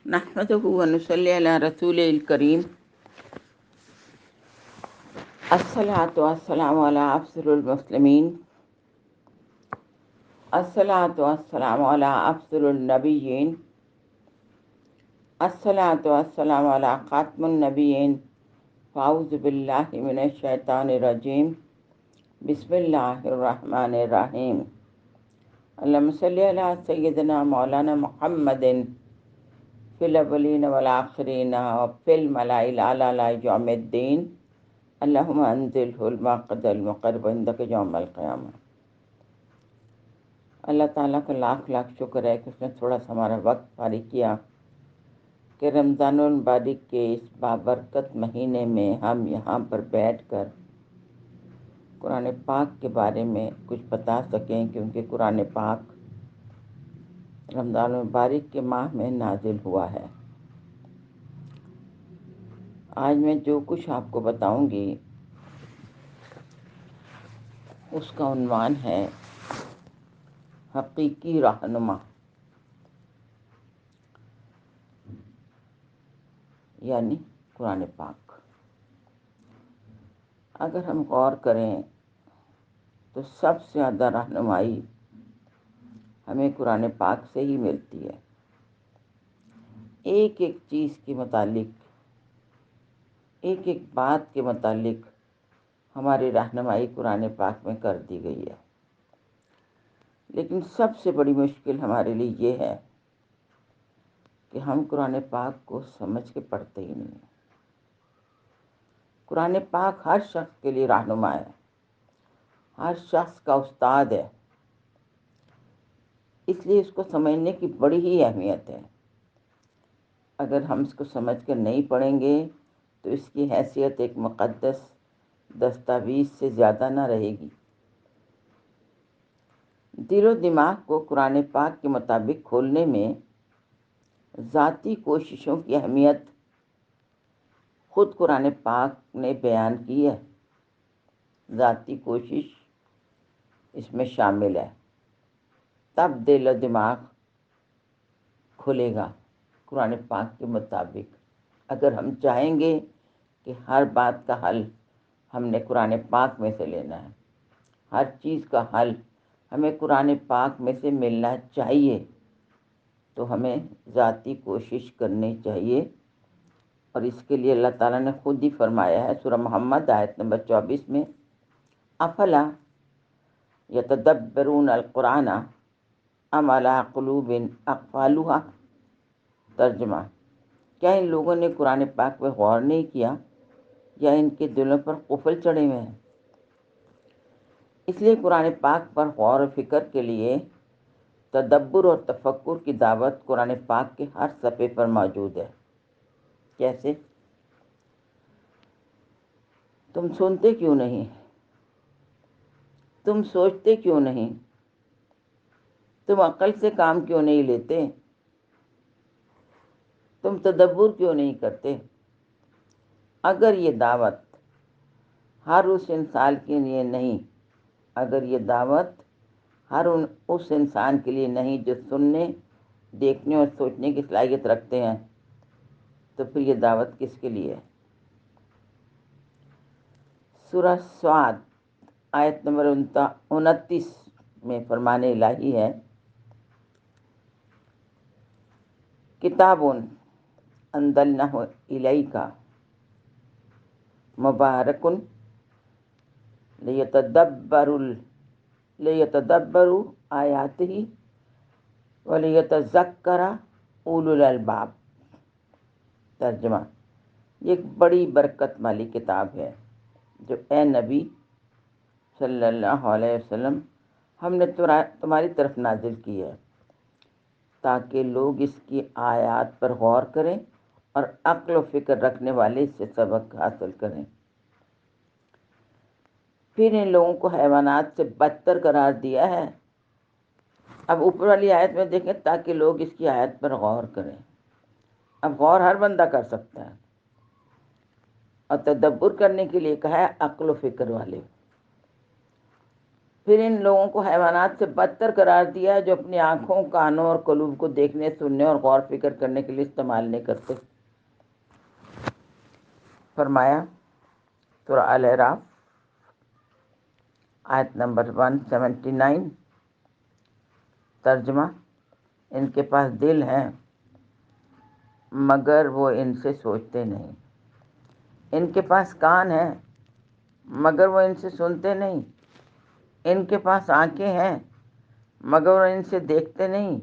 نحمده ونصلي على رسول الكريم الصلاة والسلام على أفضل المسلمين الصلاة والسلام على أفضل النبيين الصلاة والسلام على خاتم النبيين فأعوذ بالله من الشيطان الرجيم بسم الله الرحمن الرحيم اللهم صل على سيدنا مولانا محمد فی الاولین والآخرین وفی الملائ الاعلی یوم الدین اللہم انزلہ المقعد المقرب عندک یوم القیامہ۔ اللہ تعالیٰ کا لاکھ لاکھ شکر ہے کہ اس نے تھوڑا سا ہمارا وقت فارغ کیا کہ رمضان المبارک کے اس بابرکت مہینے میں ہم یہاں پر بیٹھ کر قرآن پاک کے بارے میں کچھ بتا سکیں، کیونکہ قرآن پاک رمضان المبارک کے ماہ میں نازل ہوا ہے۔ آج میں جو کچھ آپ کو بتاؤں گی اس کا عنوان ہے حقیقی رہنما، یعنی قرآن پاک۔ اگر ہم غور کریں تو سب سے زیادہ رہنمائی ہمیں قرآن پاک سے ہی ملتی ہے۔ ایک ایک چیز کے متعلق، ایک ایک بات کے متعلق ہماری رہنمائی قرآن پاک میں کر دی گئی ہے۔ لیکن سب سے بڑی مشکل ہمارے لیے یہ ہے کہ ہم قرآن پاک کو سمجھ کے پڑھتے ہی نہیں ہیں۔ قرآن پاک ہر شخص کے لیے رہنما ہے، ہر شخص کا استاد ہے، اس لیے اس کو سمجھنے کی بڑی ہی اہمیت ہے۔ اگر ہم اس کو سمجھ کر نہیں پڑھیں گے تو اس کی حیثیت ایک مقدس دستاویز سے زیادہ نہ رہے گی۔ دل و دماغ کو قرآن پاک کے مطابق کھولنے میں ذاتی کوششوں کی اہمیت خود قرآن پاک نے بیان کی ہے۔ ذاتی کوشش اس میں شامل ہے، تب دل و دماغ کھلے گا قرآن پاک کے مطابق۔ اگر ہم چاہیں گے کہ ہر بات کا حل ہم نے قرآن پاک میں سے لینا ہے، ہر چیز کا حل ہمیں قرآن پاک میں سے ملنا چاہیے، تو ہمیں ذاتی کوشش کرنی چاہیے۔ اور اس کے لیے اللہ تعالیٰ نے خود ہی فرمایا ہے سورہ محمد آیت نمبر 24 میں، افلا یتدبرون القرآن ام علی قلوب اقفالها۔ ترجمہ، کیا ان لوگوں نے قرآن پاک پہ غور نہیں کیا یا ان کے دلوں پر قفل چڑھے ہوئے ہیں؟ اس لیے قرآن پاک پر غور و فکر کے لیے تدبر اور تفکر کی دعوت قرآن پاک کے ہر صفحے پر موجود ہے۔ کیسے؟ تم سنتے کیوں نہیں؟ تم سوچتے کیوں نہیں؟ تم عقل سے کام کیوں نہیں لیتے؟ تم تدبر کیوں نہیں کرتے؟ اگر یہ دعوت ہر اس انسان کے لیے نہیں، اگر یہ دعوت ہر اس انسان کے لیے نہیں جو سننے، دیکھنے اور سوچنے کی صلاحیت رکھتے ہیں، تو پھر یہ دعوت کس کے لیے ہے؟ سورہ صاد آیت نمبر 29 میں فرمان الہی ہے، کتاب انزلناہ الیک مبارک لیتدبروا آیاتہ ولیتذکر اولو الالباب۔ ترجمہ، یہ ایک بڑی برکت والی کتاب ہے جو اے نبی صلی اللہ علیہ وسلم ہم نے تمہاری طرف نازل کی ہے، تاکہ لوگ اس کی آیات پر غور کریں اور عقل و فکر رکھنے والے اس سے سبق حاصل کریں۔ پھر ان لوگوں کو حیوانات سے بدتر قرار دیا ہے۔ اب اوپر والی آیت میں دیکھیں، تاکہ لوگ اس کی آیت پر غور کریں۔ اب غور ہر بندہ کر سکتا ہے، اور تدبر کرنے کے لیے کہا ہے عقل و فکر والے۔ پھر ان لوگوں کو حیوانات سے بدتر قرار دیا ہے جو اپنی آنکھوں، کانوں اور قلوب کو دیکھنے، سننے اور غور فکر کرنے کے لیے استعمال نہیں کرتے۔ فرمایا سورہ الاعراف آیت نمبر 179، ترجمہ: ان کے پاس دل ہیں مگر وہ ان سے سوچتے نہیں، ان کے پاس کان ہیں مگر وہ ان سے سنتے نہیں، ان کے پاس آنکھیں ہیں مگر وہ ان سے دیکھتے نہیں،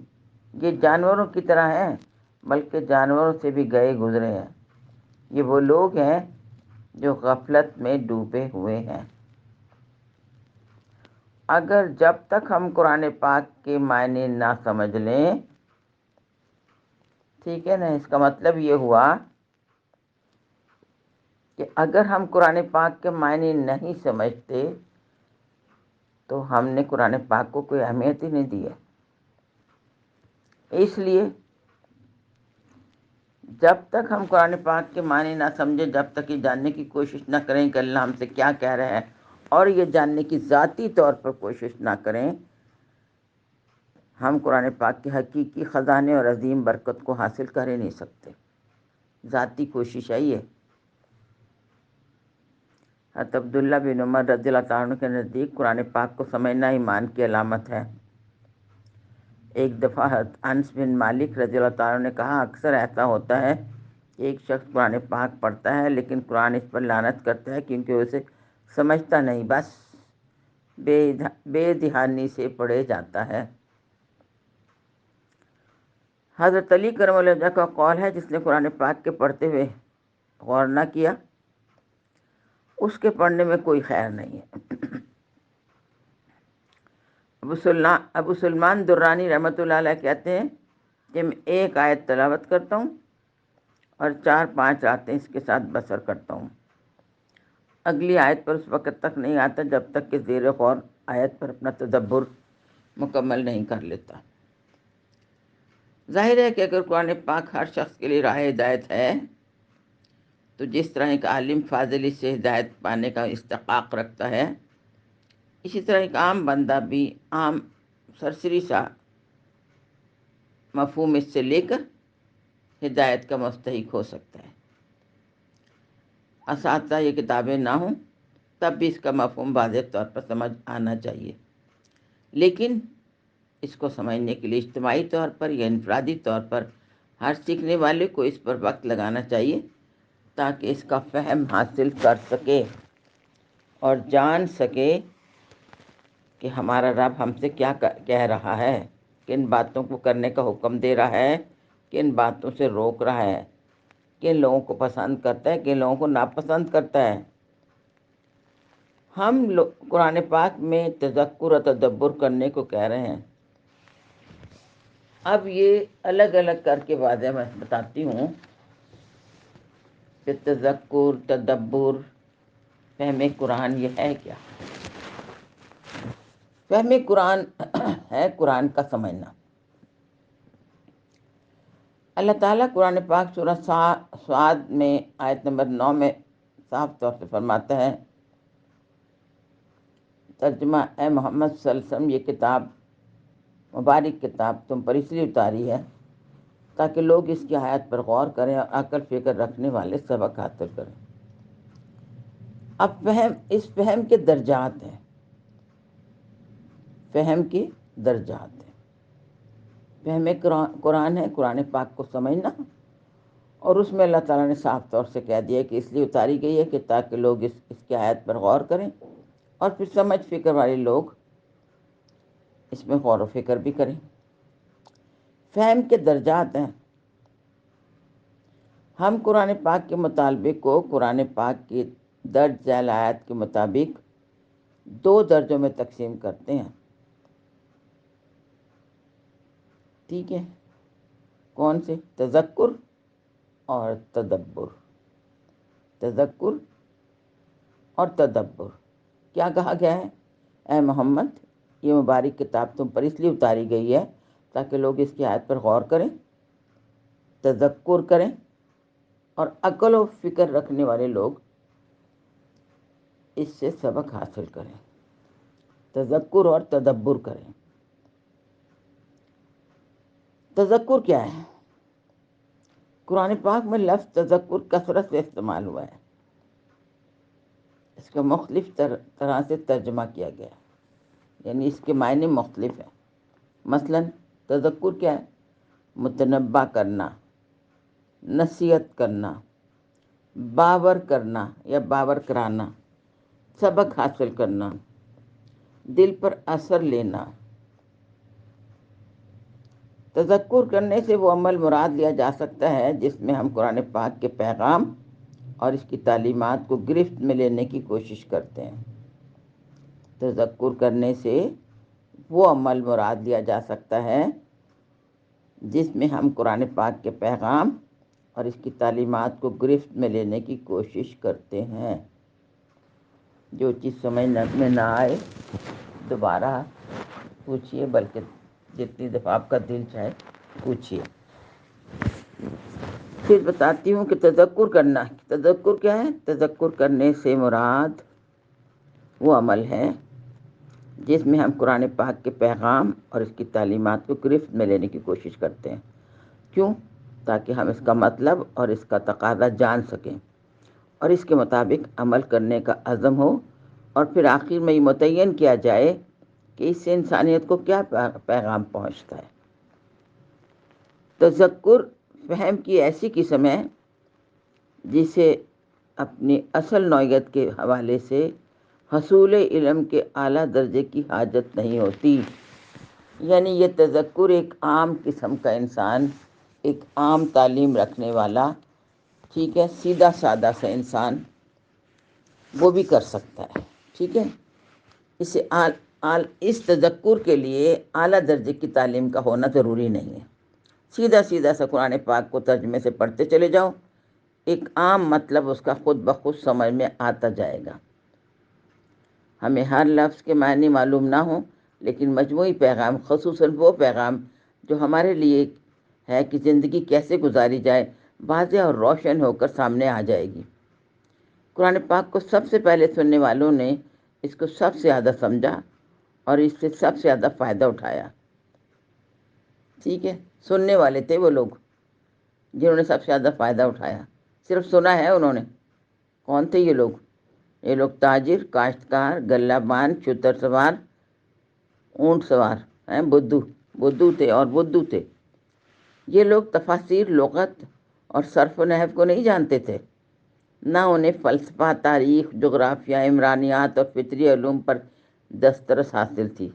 یہ جانوروں کی طرح ہیں بلکہ جانوروں سے بھی گئے گزرے ہیں، یہ وہ لوگ ہیں جو غفلت میں ڈوبے ہوئے ہیں۔ اگر جب تک ہم قرآن پاک کے معنی نہ سمجھ لیں، ٹھیک ہے نا، اس کا مطلب یہ ہوا کہ اگر ہم قرآن پاک کے معنی نہیں سمجھتے تو ہم نے قرآن پاک کو کوئی اہمیت ہی نہیں دی ہے۔ اس لیے جب تک ہم قرآن پاک کے معنی نہ سمجھیں، جب تک یہ جاننے کی کوشش نہ کریں کہ اللہ ہم سے کیا کہہ رہے ہیں، اور یہ جاننے کی ذاتی طور پر کوشش نہ کریں، ہم قرآن پاک کے حقیقی خزانے اور عظیم برکت کو حاصل کر ہی نہیں سکتے۔ ذاتی کوشش ہے یہ۔ حضرت عبداللہ بن عمر رضی اللہ تعالیٰ عنہ کے نزدیک قرآن پاک کو سمجھنا ایمان کی علامت ہے۔ ایک دفعہ حضرت انس بن مالک رضی اللہ تعالیٰ عنہ نے کہا، اکثر ایسا ہوتا ہے کہ ایک شخص قرآن پاک پڑھتا ہے لیکن قرآن اس پر لعنت کرتا ہے کیونکہ اسے سمجھتا نہیں، بس بے دھیانی سے پڑھے جاتا ہے۔ حضرت علی کرم اللہ وجہہ کا قول ہے، جس نے قرآن پاک کے پڑھتے ہوئے غور نہ کیا اس کے پڑھنے میں کوئی خیر نہیں ہے۔ ابو سلمان درانی رحمۃ اللہ علیہ کہتے ہیں کہ میں ایک آیت تلاوت کرتا ہوں اور 4-5 راتیں اس کے ساتھ بسر کرتا ہوں، اگلی آیت پر اس وقت تک نہیں آتا جب تک کہ زیر غور آیت پر اپنا تدبر مکمل نہیں کر لیتا۔ ظاہر ہے کہ اگر قرآن پاک ہر شخص کے لیے راہ ہدایت ہے تو جس طرح ایک عالم فاضل اس سے ہدایت پانے کا استحقاق رکھتا ہے، اسی طرح ایک عام بندہ بھی عام سرسری سا مفہوم اس سے لے کر ہدایت کا مستحق ہو سکتا ہے۔ اساتذہ یہ کتابیں نہ ہوں تب بھی اس کا مفہوم واضح طور پر سمجھ آنا چاہیے، لیکن اس کو سمجھنے کے لیے اجتماعی طور پر یا انفرادی طور پر ہر سیکھنے والے کو اس پر وقت لگانا چاہیے تاکہ اس کا فہم حاصل کر سکے اور جان سکے کہ ہمارا رب ہم سے کیا کہہ رہا ہے، کن باتوں کو کرنے کا حکم دے رہا ہے، کن باتوں سے روک رہا ہے، کن لوگوں کو پسند کرتا ہے، کن لوگوں کو ناپسند کرتا ہے۔ ہم قرآن پاک میں تذکر اور تدبر کرنے کو کہہ رہے ہیں۔ اب یہ الگ الگ کر کے واضح میں بتاتی ہوں کہ تذکر، تدبر، فہم قرآن یہ ہے کیا؟ فہم قرآن ہے قرآن کا سمجھنا۔ اللہ تعالیٰ قرآن پاک سورہ صاد میں آیت نمبر 9 میں صاف طور سے فرماتا ہے، ترجمہ: اے محمد صلی اللہ علیہ وسلم، یہ کتاب، مبارک کتاب تم پر اس لیے اتاری ہے تاکہ لوگ اس کی آیات پر غور کریں اور عقل فکر رکھنے والے سبق حاصل کریں۔ اب اس فہم کے درجات ہیں، فہم کے درجات ہیں۔ فہم قرآن ہے قرآن پاک کو سمجھنا، اور اس میں اللہ تعالیٰ نے صاف طور سے کہہ دیا کہ اس لیے اتاری گئی ہے کہ تاکہ لوگ اس کی آیت پر غور کریں اور پھر سمجھ فکر والے لوگ اس میں غور و فکر بھی کریں۔ فہم کے درجات ہیں۔ ہم قرآن پاک کے مطالبے کو قرآن پاک کی درج ذیل آیات کے مطابق 2 درجوں میں تقسیم کرتے ہیں، ٹھیک ہے؟ کون سے؟ تذکر اور تدبر۔ تذکر اور تدبر۔ کیا کہا گیا ہے؟ اے محمد، یہ مبارک کتاب تم پر اس لیے اتاری گئی ہے تاکہ لوگ اس کی آیت پر غور کریں، تذکر کریں، اور عقل و فکر رکھنے والے لوگ اس سے سبق حاصل کریں۔ تذکر اور تدبر کریں۔ تذکر کیا ہے؟ قرآن پاک میں لفظ تذکر کثرت سے استعمال ہوا ہے، اس کا مختلف طرح سے ترجمہ کیا گیا ہے، یعنی اس کے معنی مختلف ہیں۔ مثلا تذکر کیا ہے؟ متنبہ کرنا، نصیحت کرنا، باور کرنا یا باور کرانا، سبق حاصل کرنا، دل پر اثر لینا۔ تذکر کرنے سے وہ عمل مراد لیا جا سکتا ہے جس میں ہم قرآن پاک کے پیغام اور اس کی تعلیمات کو گرفت میں لینے کی کوشش کرتے ہیں۔ تذکر کرنے سے وہ عمل مراد لیا جا سکتا ہے جس میں ہم قرآن پاک کے پیغام اور اس کی تعلیمات کو گرفت میں لینے کی کوشش کرتے ہیں۔ جو چیز سمجھ میں نہ آئے دوبارہ پوچھیے، بلکہ جتنی دفعہ آپ کا دل چاہے پوچھیے۔ پھر بتاتی ہوں کہ تذکر کرنا، تذکر کیا ہے؟ تذکر کرنے سے مراد وہ عمل ہے جس میں ہم قرآن پاک کے پیغام اور اس کی تعلیمات کو گرفت میں لینے کی کوشش کرتے ہیں۔ کیوں؟ تاکہ ہم اس کا مطلب اور اس کا تقاضا جان سکیں اور اس کے مطابق عمل کرنے کا عزم ہو، اور پھر آخر میں یہ متعین کیا جائے کہ اس سے انسانیت کو کیا پیغام پہنچتا ہے۔ تذکر فہم کی ایسی قسم ہے جسے اپنی اصل نوعیت کے حوالے سے حصول علم کے اعلیٰ درجے کی حاجت نہیں ہوتی۔ یعنی یہ تذکر ایک عام قسم کا انسان، ایک عام تعلیم رکھنے والا، ٹھیک ہے، سیدھا سادہ سا انسان وہ بھی کر سکتا ہے، ٹھیک ہے۔ اس تذکر کے لیے اعلیٰ درجے کی تعلیم کا ہونا ضروری نہیں ہے۔ سیدھا سا قرآن پاک کو ترجمے سے پڑھتے چلے جاؤ، ایک عام مطلب اس کا خود بخود سمجھ میں آتا جائے گا۔ ہمیں ہر لفظ کے معنی معلوم نہ ہوں، لیکن مجموعی پیغام، خصوصاً وہ پیغام جو ہمارے لیے ہے کہ زندگی کیسے گزاری جائے، واضح اور روشن ہو کر سامنے آ جائے گی۔ قرآن پاک کو سب سے پہلے سننے والوں نے اس کو سب سے زیادہ سمجھا اور اس سے سب سے زیادہ فائدہ اٹھایا، ٹھیک ہے۔ سننے والے تھے وہ لوگ جنہوں نے سب سے زیادہ فائدہ اٹھایا، صرف سنا ہے انہوں نے۔ کون تھے یہ لوگ؟ یہ لوگ تاجر، کاشتکار، گلہ بان، چتر سوار، اونٹ سوار ہیں، بدو تھے۔ یہ لوگ تفاسیر، لغت اور صرف و نحو کو نہیں جانتے تھے، نہ انہیں فلسفہ، تاریخ، جغرافیہ، عمرانیات اور فطری علوم پر دسترس حاصل تھی،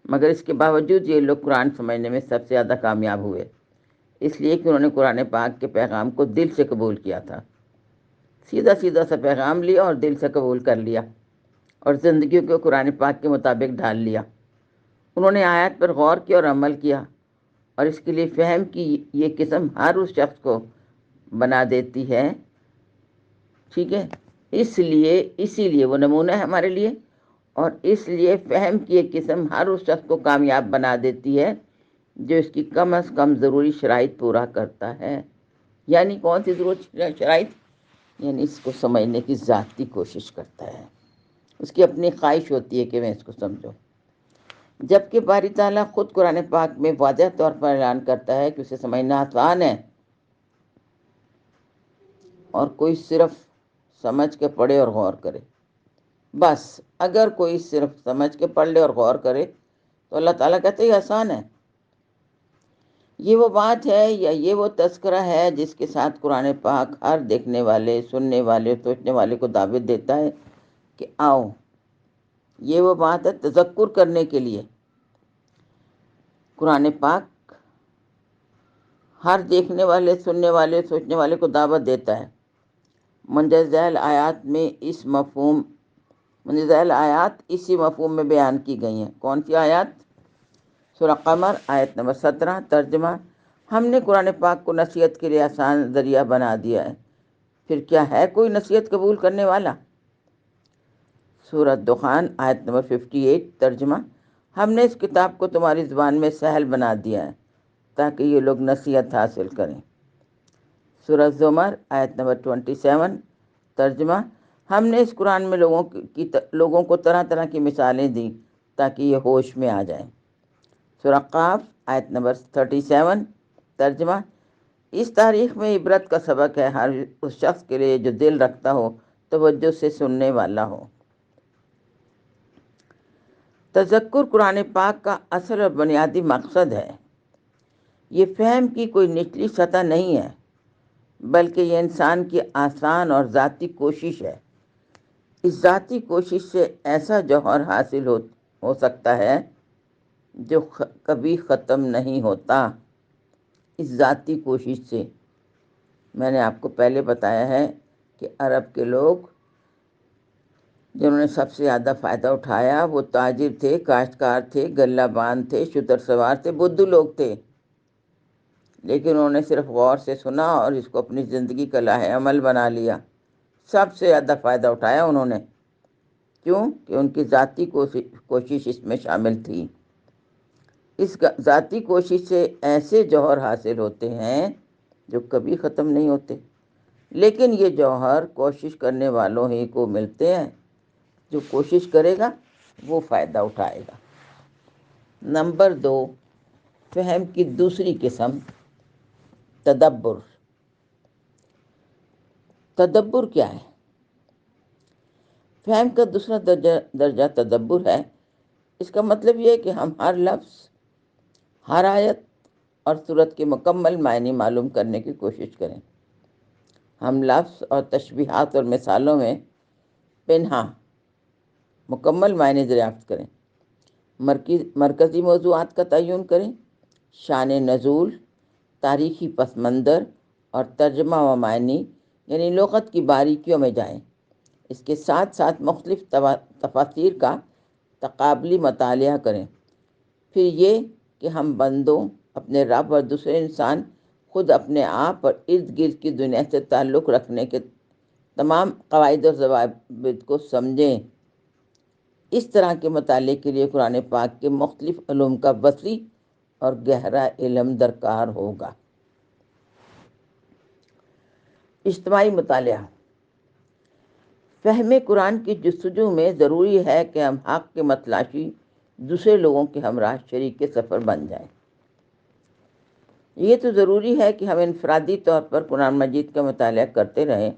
مگر اس کے باوجود یہ لوگ قرآن سمجھنے میں سب سے زیادہ کامیاب ہوئے، اس لیے کہ انہوں نے قرآن پاک کے پیغام کو دل سے قبول کیا تھا۔ سیدھا سا پیغام لیا اور دل سے قبول کر لیا اور زندگیوں کو قرآن پاک کے مطابق ڈھال لیا۔ انہوں نے آیات پر غور کیا اور عمل کیا، اور اس کے لیے فہم کی یہ قسم ہر اس شخص کو بنا دیتی ہے، ٹھیک ہے۔ اسی لیے وہ نمونہ ہے ہمارے لیے، اور اس لیے فہم کی یہ قسم ہر اس شخص کو کامیاب بنا دیتی ہے جو اس کی کم از کم ضروری شرائط پورا کرتا ہے۔ یعنی کون سی ضروری شرائط؟ یعنی اس کو سمجھنے کی ذاتی کوشش کرتا ہے، اس کی اپنی خواہش ہوتی ہے کہ میں اس کو سمجھوں۔ جبکہ باری تعالیٰ خود قرآن پاک میں واضح طور پر اعلان کرتا ہے کہ اسے سمجھنا آسان ہے، اور کوئی صرف سمجھ کے پڑھے اور غور کرے۔ بس اگر کوئی صرف سمجھ کے پڑھ لے اور غور کرے تو اللہ تعالیٰ کہتے ہیں یہ آسان ہے۔ یہ وہ بات ہے یا یہ وہ تذکرہ ہے جس کے ساتھ قرآن پاک ہر دیکھنے والے، سننے والے، سوچنے والے کو دعوت دیتا ہے کہ آؤ۔ یہ وہ بات ہے تذکر کرنے کے لیے۔ قرآن پاک ہر دیکھنے والے، سننے والے، سوچنے والے کو دعوت دیتا ہے۔ مندرجہ ذیل آیات اسی مفہوم میں بیان کی گئی ہیں۔ کون سی آیات؟ سورہ قمر آیت نمبر 17، ترجمہ: ہم نے قرآن پاک کو نصیحت کے لیے آسان ذریعہ بنا دیا ہے، پھر کیا ہے کوئی نصیحت قبول کرنے والا؟ سورہ دخان آیت نمبر 58، ترجمہ: ہم نے اس کتاب کو تمہاری زبان میں سہل بنا دیا ہے تاکہ یہ لوگ نصیحت حاصل کریں۔ سورہ زمر آیت نمبر 27، ترجمہ: ہم نے اس قرآن میں لوگوں کو طرح طرح کی مثالیں دیں تاکہ یہ ہوش میں آ جائیں۔ سورہ قاف آیت نمبر 37 ترجمہ: اس تاریخ میں عبرت کا سبق ہے ہر اس شخص کے لیے جو دل رکھتا ہو، توجہ سے سننے والا ہو۔ تذکر قرآن پاک کا اصل اور بنیادی مقصد ہے۔ یہ فہم کی کوئی نچلی سطح نہیں ہے، بلکہ یہ انسان کی آسان اور ذاتی کوشش ہے۔ اس ذاتی کوشش سے ایسا جوہر حاصل ہو سکتا ہے جو کبھی ختم نہیں ہوتا۔ اس ذاتی کوشش سے میں نے آپ کو پہلے بتایا ہے کہ عرب کے لوگ جنہوں نے سب سے زیادہ فائدہ اٹھایا وہ تاجر تھے، کاشتکار تھے، گلہ باندھ تھے، شتر سوار تھے، بدھو لوگ تھے، لیکن انہوں نے صرف غور سے سنا اور اس کو اپنی زندگی کا لائحہ عمل بنا لیا۔ سب سے زیادہ فائدہ اٹھایا انہوں نے، کیوں کہ ان کی ذاتی کوشش اس میں شامل تھی۔ اس ذاتی کوشش سے ایسے جوہر حاصل ہوتے ہیں جو کبھی ختم نہیں ہوتے، لیکن یہ جوہر کوشش کرنے والوں ہی کو ملتے ہیں۔ جو کوشش کرے گا وہ فائدہ اٹھائے گا۔ نمبر 2، فہم کی دوسری قسم، تدبر۔ تدبر کیا ہے؟ فہم کا دوسرا درجہ تدبر ہے۔ اس کا مطلب یہ ہے کہ ہم ہر لفظ، ہر آیت اور صورت کے مکمل معنی معلوم کرنے کی کوشش کریں۔ ہم لفظ اور تشبیہات اور مثالوں میں پنہاں مکمل معنی دریافت کریں، مرکزی موضوعات کا تعین کریں، شان نزول، تاریخی پس منظر اور ترجمہ و معنی یعنی لغت کی باریکیوں میں جائیں۔ اس کے ساتھ ساتھ مختلف تفاسیر کا تقابلی مطالعہ کریں۔ پھر یہ کہ ہم بندوں، اپنے رب اور دوسرے انسان، خود اپنے آپ اور ارد گرد کی دنیا سے تعلق رکھنے کے تمام قواعد و ضوابط کو سمجھیں۔ اس طرح کے مطالعے کے لیے قرآن پاک کے مختلف علوم کا وسیع اور گہرا علم درکار ہوگا۔ اجتماعی مطالعہ۔ فہم قرآن کی جستجو میں ضروری ہے کہ ہم حق کے متلاشی دوسرے لوگوں کے ہمراہ شریک سفر بن جائیں۔ یہ تو ضروری ہے کہ ہم انفرادی طور پر قرآن مجید کا مطالعہ کرتے رہیں،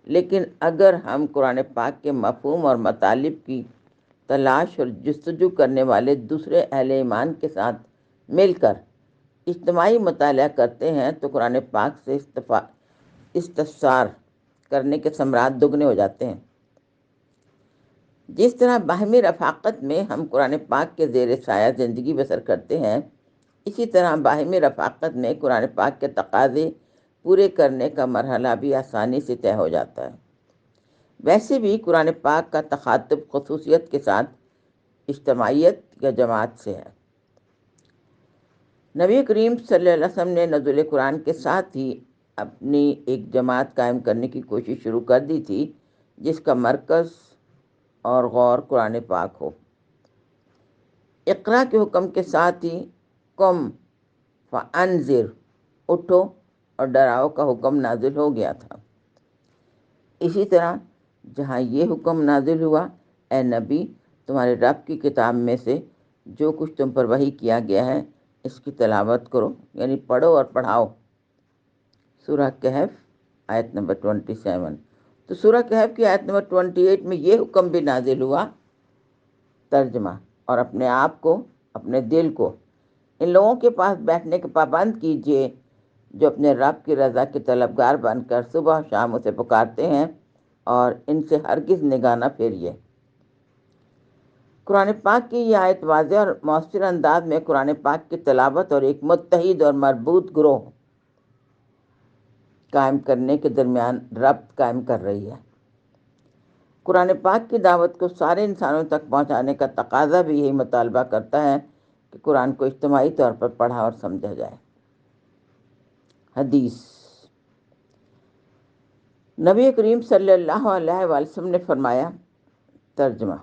لیکن اگر ہم قرآن پاک کے مفہوم اور مطالب کی تلاش اور جستجو کرنے والے دوسرے اہل ایمان کے ساتھ مل کر اجتماعی مطالعہ کرتے ہیں تو قرآن پاک سے استفسار کرنے کے ثمرات دگنے ہو جاتے ہیں۔ جس طرح باہمی رفاقت میں ہم قرآن پاک کے زیر سایہ زندگی بسر کرتے ہیں، اسی طرح باہمی رفاقت میں قرآن پاک کے تقاضے پورے کرنے کا مرحلہ بھی آسانی سے طے ہو جاتا ہے۔ ویسے بھی قرآن پاک کا تخاطب خصوصیت کے ساتھ اجتماعیت یا جماعت سے ہے۔ نبی کریم صلی اللہ علیہ وسلم نے نزول قرآن کے ساتھ ہی اپنی ایک جماعت قائم کرنے کی کوشش شروع کر دی تھی جس کا مرکز اور غور قرآن پاک ہو۔ اقرا کے حکم کے ساتھ ہی قم فانذر، اٹھو اور ڈراؤ کا حکم نازل ہو گیا تھا۔ اسی طرح جہاں یہ حکم نازل ہوا، اے نبی، تمہارے رب کی کتاب میں سے جو کچھ تم پر وحی کیا گیا ہے اس کی تلاوت کرو، یعنی پڑھو اور پڑھاؤ۔ سورہ کہف آیت نمبر 27۔ تو سورہ کہف کی آیت نمبر 28 میں یہ حکم بھی نازل ہوا، ترجمہ: اور اپنے آپ کو، اپنے دل کو ان لوگوں کے پاس بیٹھنے کے پابند کیجیے جو اپنے رب کی رضا کے طلبگار بن کر صبح و شام اسے پکارتے ہیں، اور ان سے ہرگز نگاہ نہ پھیریے۔ قرآن پاک کی یہ آیت واضح اور مؤثر انداز میں قرآن پاک کی تلاوت اور ایک متحد اور مربوط گروہ قائم کرنے کے درمیان ربط قائم کر رہی ہے۔ قرآن پاک کی دعوت کو سارے انسانوں تک پہنچانے کا تقاضا بھی یہی مطالبہ کرتا ہے کہ قرآن کو اجتماعی طور پر پڑھا اور سمجھا جائے۔ حدیث: نبی کریم صلی اللہ علیہ وسلم نے فرمایا، ترجمہ: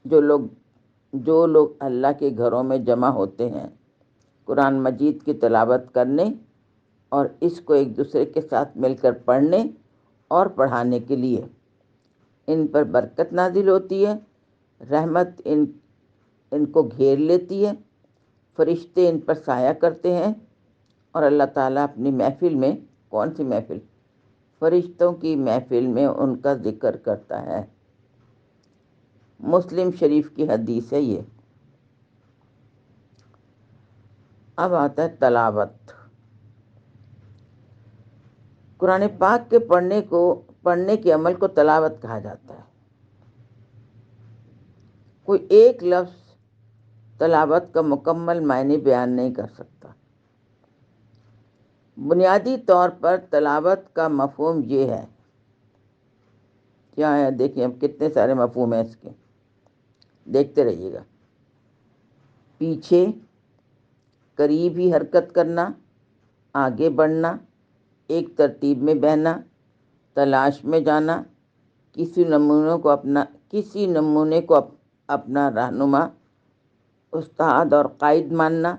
جو لوگ اللہ کے گھروں میں جمع ہوتے ہیں قرآن مجید کی تلاوت کرنے اور اس کو ایک دوسرے کے ساتھ مل کر پڑھنے اور پڑھانے کے لیے، ان پر برکت نازل ہوتی ہے، رحمت ان ان کو گھیر لیتی ہے، فرشتے ان پر سایہ کرتے ہیں، اور اللہ تعالیٰ اپنی محفل میں، کون سی محفل؟ فرشتوں کی محفل میں ان کا ذکر کرتا ہے۔ مسلم شریف کی حدیث ہے یہ۔ اب آتا ہے تلاوت۔ قرآن پاک کے پڑھنے کے عمل کو تلاوت کہا جاتا ہے۔ کوئی ایک لفظ تلاوت کا مکمل معنی بیان نہیں کر سکتا۔ بنیادی طور پر تلاوت کا مفہوم یہ ہے، کیا ہے دیکھیں، اب کتنے سارے مفہوم ہیں اس کے، دیکھتے رہیے گا۔ پیچھے، قریب ہی حرکت کرنا، آگے بڑھنا، ایک ترتیب میں بہنا، تلاش میں جانا، کسی نمونے کو اپنا رہنما، استاد اور قائد ماننا،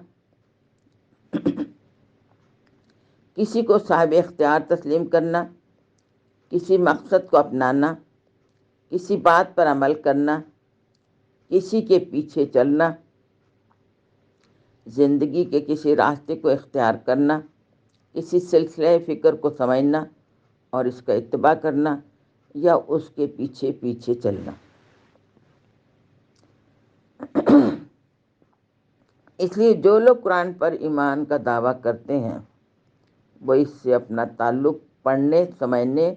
کسی کو صاحب اختیار تسلیم کرنا، کسی مقصد کو اپنانا، کسی بات پر عمل کرنا، کسی کے پیچھے چلنا، زندگی کے کسی راستے کو اختیار کرنا، کسی سلسلہ فکر کو سمجھنا اور اس کا اتباع کرنا، یا اس کے پیچھے پیچھے چلنا۔ اس لیے جو لوگ قرآن پر ایمان کا دعویٰ کرتے ہیں وہ اس سے اپنا تعلق پڑھنے، سمجھنے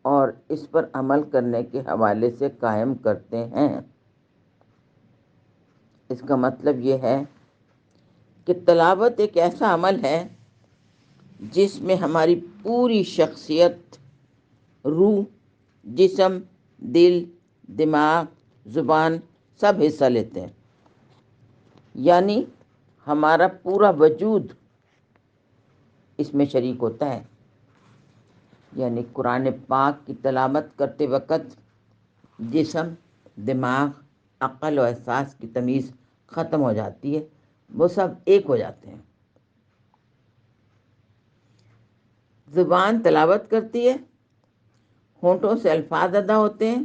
اور اس پر عمل کرنے کے حوالے سے قائم کرتے ہیں۔ اس کا مطلب یہ ہے کہ تلاوت ایک ایسا عمل ہے جس میں ہماری پوری شخصیت، روح، جسم، دل، دماغ، زبان سب حصہ لیتے ہیں، یعنی ہمارا پورا وجود اس میں شریک ہوتا ہے۔ یعنی قرآن پاک کی تلاوت کرتے وقت جسم، دماغ، عقل و احساس کی تمیز ختم ہو جاتی ہے، وہ سب ایک ہو جاتے ہیں۔ زبان تلاوت کرتی ہے، ہونٹوں سے الفاظ ادا ہوتے ہیں،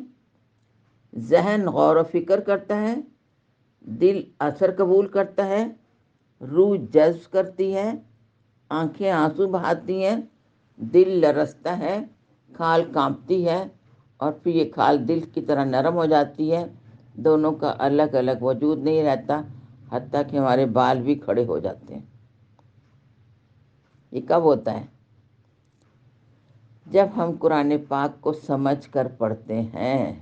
ذہن غور و فکر کرتا ہے، دل اثر قبول کرتا ہے، روح جذب کرتی ہے، آنکھیں آنسو بہاتی ہیں، دل لرزتا ہے، کھال کانپتی ہے، اور پھر یہ کھال دل کی طرح نرم ہو جاتی ہے۔ دونوں کا الگ الگ وجود نہیں رہتا، حتیٰ کہ ہمارے بال بھی کھڑے ہو جاتے ہیں۔ یہ کب ہوتا ہے؟ جب ہم قرآن پاک کو سمجھ کر پڑھتے ہیں۔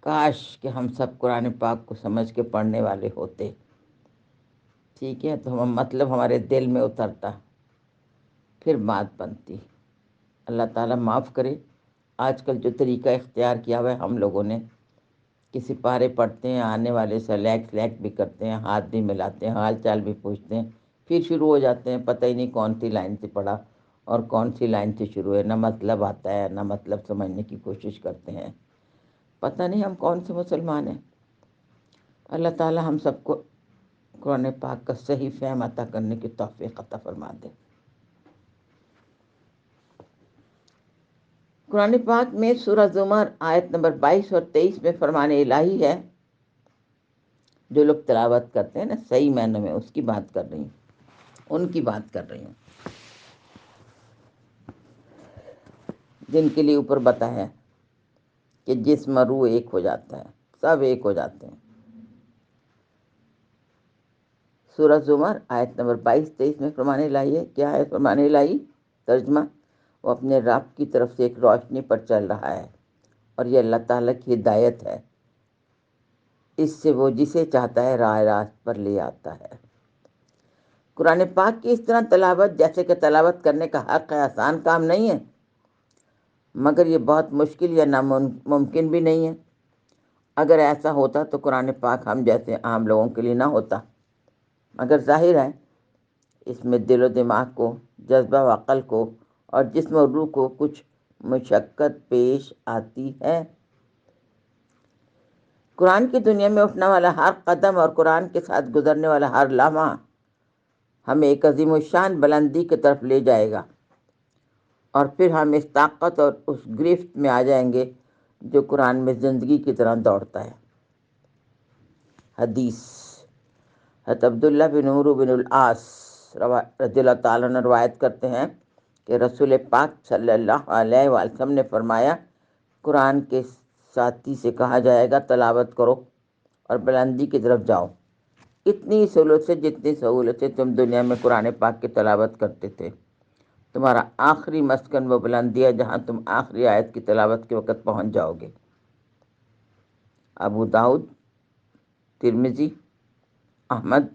کاش کہ ہم سب قرآن پاک کو سمجھ کے پڑھنے والے ہوتے، ٹھیک ہے، تو مطلب ہمارے دل میں اترتا، پھر بات بنتی۔ اللہ تعالیٰ معاف کرے، آج کل جو طریقہ اختیار کیا ہوا ہے ہم لوگوں نے، کسی پارے پڑھتے ہیں، آنے والے سے لیک بھی کرتے ہیں، ہاتھ بھی ملاتے ہیں، حال چال بھی پوچھتے ہیں، پھر شروع ہو جاتے ہیں، پتہ ہی نہیں کون سی لائن سے پڑھا اور کون سی لائن سے شروع ہے، نہ مطلب آتا ہے، نہ مطلب سمجھنے کی کوشش کرتے ہیں۔ پتہ نہیں ہم کون سے مسلمان ہیں۔ اللہ تعالیٰ ہم سب کو قرآن پاک کا صحیح فہم عطا کرنے کی توفیق عطا فرما دے۔ قرآن پاک میں سورہ زمر آیت نمبر 22 اور 23 میں فرمان الہی ہے۔ جو لوگ تلاوت کرتے ہیں نا صحیح معنوں میں، اس کی بات کر رہی ہوں، ان کی بات کر رہی ہوں، جن کے لیے اوپر بتایا ہے کہ جسم اور روح ایک ہو جاتا ہے، سب ایک ہو جاتے ہیں۔ سورہ زمر آیت نمبر 22-23 میں فرمان الہی ہے۔ کیا ہے فرمان الہی؟ ترجمہ: وہ اپنے رب کی طرف سے ایک روشنی پر چل رہا ہے، اور یہ اللہ تعالیٰ کی ہدایت ہے، اس سے وہ جسے چاہتا ہے راہ راست پر لے آتا ہے۔ قرآن پاک کی اس طرح تلاوت، جیسے کہ تلاوت کرنے کا حق ہے، آسان کام نہیں ہے، مگر یہ بہت مشکل یا ناممکن بھی نہیں ہے۔ اگر ایسا ہوتا تو قرآن پاک ہم جیسے عام لوگوں کے لیے نہ ہوتا، مگر ظاہر ہے اس میں دل و دماغ کو، جذبہ و عقل کو اور جسم و روح کو کچھ مشقت پیش آتی ہے۔ قرآن کی دنیا میں اٹھنے والا ہر قدم اور قرآن کے ساتھ گزرنے والا ہر لمحہ ہمیں ایک عظیم الشان بلندی کی طرف لے جائے گا، اور پھر ہم اس طاقت اور اس گرفت میں آ جائیں گے جو قرآن میں زندگی کی طرح دوڑتا ہے۔ حدیث حضرت عبداللہ بن عمرو بن العاص رضی اللہ تعالیٰ عنہ روایت کرتے ہیں کہ رسول پاک صلی اللہ علیہ وسلم نے فرمایا، قرآن کے ساتھی سے کہا جائے گا تلاوت کرو اور بلندی کی طرف جاؤ، اتنی سہولت سے جتنی سہولت سے تم دنیا میں قرآن پاک کی تلاوت کرتے تھے، تمہارا آخری مسکن وہ بلندی ہے جہاں تم آخری آیت کی تلاوت کے وقت پہنچ جاؤ گے۔ ابو داؤد، ترمذی، احمد،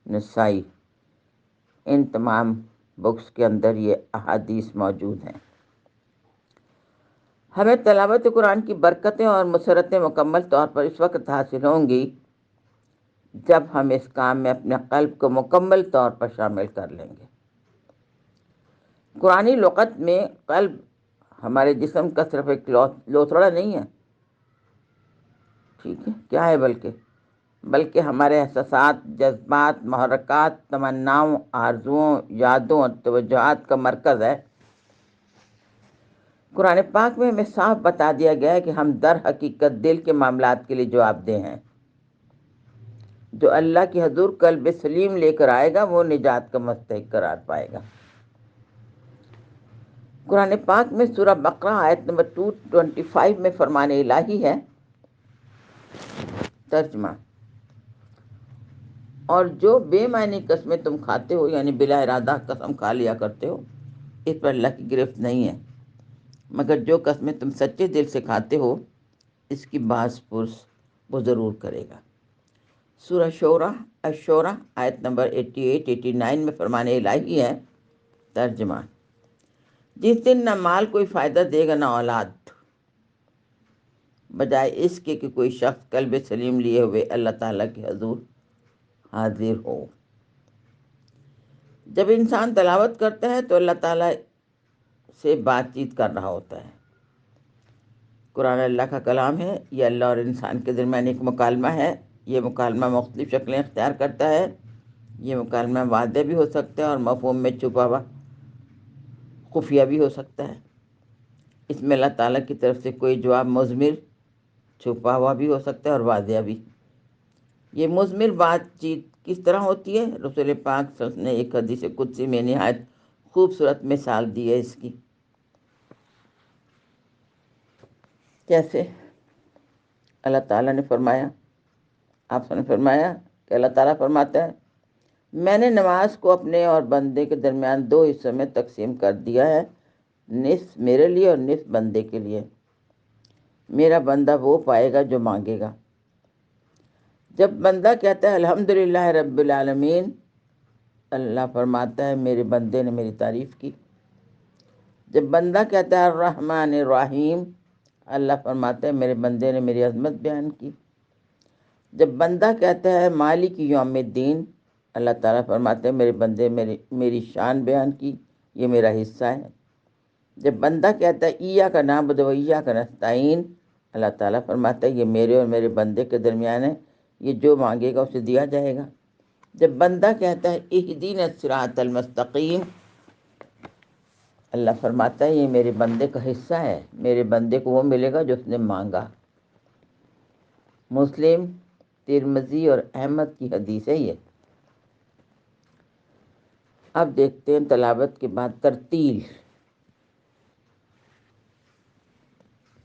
نسائی، ان تمام بکس کے اندر یہ احادیث موجود ہیں۔ ہمیں تلاوت قرآن کی برکتیں اور مسرتیں مکمل طور پر اس وقت حاصل ہوں گی جب ہم اس کام میں اپنے قلب کو مکمل طور پر شامل کر لیں گے۔ قرآنی لغت میں قلب ہمارے جسم کا صرف ایک لوتھڑا نہیں ہے، ٹھیک ہے، کیا ہے بلکہ ہمارے احساسات، جذبات، محرکات، تمناؤں، آرزوؤں، یادوں اور توجہات کا مرکز ہے۔ قرآن پاک میں ہمیں صاف بتا دیا گیا ہے کہ ہم در حقیقت دل کے معاملات کے لیے جواب دہ ہیں۔ جو اللہ کی حضور قلب سلیم لے کر آئے گا وہ نجات کا مستحق قرار پائے گا۔ قرآن پاک میں سورہ بقرہ آیت نمبر 225 میں فرمان الہی ہے، ترجمہ: اور جو بے معنی قسمیں تم کھاتے ہو، یعنی بلا ارادہ قسم کھا لیا کرتے ہو، اس پر اللہ کی گرفت نہیں ہے، مگر جو قسمیں تم سچے دل سے کھاتے ہو اس کی باز پرس وہ ضرور کرے گا۔ سورہ الشورى آیت نمبر 88-89 میں فرمان الہی ہے، ترجمہ: جس دن نہ مال کوئی فائدہ دے گا نہ اولاد، بجائے اس کے کہ کوئی شخص قلب سلیم لیے ہوئے اللہ تعالیٰ کے حضور حاضر ہو۔ جب انسان تلاوت کرتا ہے تو اللہ تعالیٰ سے بات چیت کر رہا ہوتا ہے۔ قرآن اللہ کا کلام ہے، یہ اللہ اور انسان کے درمیان ایک مکالمہ ہے۔ یہ مکالمہ مختلف شکلیں اختیار کرتا ہے۔ یہ مکالمہ واضح بھی ہو سکتا ہے اور مفہوم میں چھپا ہوا خفیہ بھی ہو سکتا ہے۔ اس میں اللہ تعالیٰ کی طرف سے کوئی جواب مضمر، چھپا ہوا بھی ہو سکتا ہے اور واضح بھی۔ یہ مضمر بات چیت کس طرح ہوتی ہے؟ رسول پاک صلی اللہ علیہ وسلم نے ایک حدیث قدسی میں نہایت خوبصورت مثال دی ہے اس کی۔ کیسے؟ اللہ تعالیٰ نے فرمایا، آپ نے فرمایا کہ اللہ تعالیٰ فرماتا ہے، میں نے نماز کو اپنے اور بندے کے درمیان 2 حصوں میں تقسیم کر دیا ہے، نصف میرے لیے اور نصف بندے کے لیے۔ میرا بندہ وہ پائے گا جو مانگے گا۔ جب بندہ کہتا ہے الحمدللہ رب العالمین، اللہ فرماتا ہے میرے بندے نے میری تعریف کی۔ جب بندہ کہتا ہے الرحمن الرحیم، اللہ فرماتا ہے میرے بندے نے میری عظمت بیان کی۔ جب بندہ کہتا ہے مالک یوم الدین، اللہ تعالیٰ فرماتے ہیں میرے بندے میری شان بیان کی، یہ میرا حصہ ہے۔ جب بندہ کہتا ہے ایاک نعبد و ایاک نستعین، اللہ تعالیٰ فرماتا ہے یہ میرے اور میرے بندے کے درمیان ہے، یہ جو مانگے گا اسے دیا جائے گا۔ جب بندہ کہتا ہے اہدینا الصراط المستقیم، اللہ فرماتا ہے یہ میرے بندے کا حصہ ہے، میرے بندے کو وہ ملے گا جو اس نے مانگا۔ مسلم، ترمذی اور احمد کی حدیث ہے یہ۔ اب دیکھتے ہیں تلاوت کے بعد ترتیل۔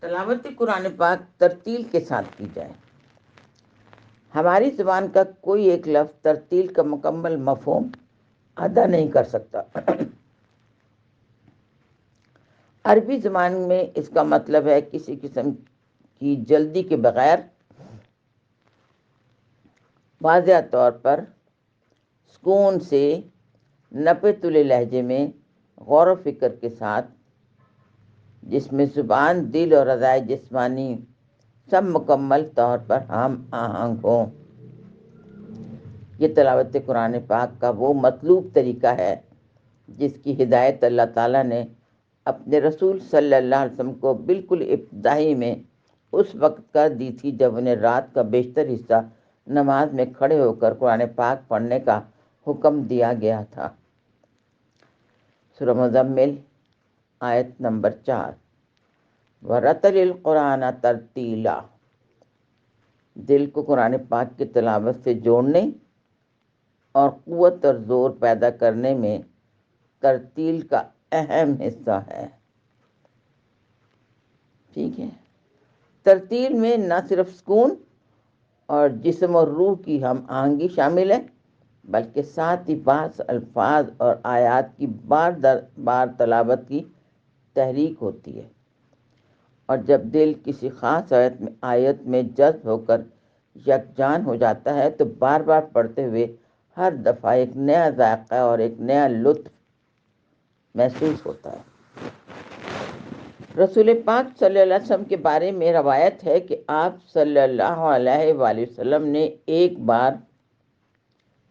تلاوت قرآن پاک ترتیل کے ساتھ کی جائے۔ ہماری زبان کا کوئی ایک لفظ ترتیل کا مکمل مفہوم ادا نہیں کر سکتا۔ عربی زبان میں اس کا مطلب ہے کسی قسم کی جلدی کے بغیر واضح طور پر سکون سے نپے تلے لہجے میں غور و فکر کے ساتھ، جس میں زبان، دل اور اعضائے جسمانی سب مکمل طور پر ہم آہنگ ہوں۔ یہ تلاوت قرآن پاک کا وہ مطلوب طریقہ ہے جس کی ہدایت اللہ تعالیٰ نے اپنے رسول صلی اللہ علیہ وسلم کو بالکل ابتدائی میں اس وقت کر دی تھی جب انہیں رات کا بیشتر حصہ نماز میں کھڑے ہو کر قرآن پاک پڑھنے کا حکم دیا گیا تھا۔ سورہ مزمل آیت نمبر 4، وَرَتَّلِ الْقُرْآنَ تَرْتِیلًا۔ دل کو قرآن پاک کی تلاوت سے جوڑنے اور قوت اور زور پیدا کرنے میں ترتیل کا اہم حصہ ہے۔ ٹھیک ہے، ترتیل میں نہ صرف سکون اور جسم اور روح کی ہم آہنگی شامل ہے، بلکہ ساتھ ہی بعض الفاظ اور آیات کی بار در بار تلاوت کی تحریک ہوتی ہے، اور جب دل کسی خاص آیت میں جذب ہو کر یکجان ہو جاتا ہے تو بار بار پڑھتے ہوئے ہر دفعہ ایک نیا ذائقہ اور ایک نیا لطف محسوس ہوتا ہے۔ رسول پاک صلی اللہ علیہ وسلم کے بارے میں روایت ہے کہ آپ صلی اللہ علیہ وآلہ وسلم نے ایک بار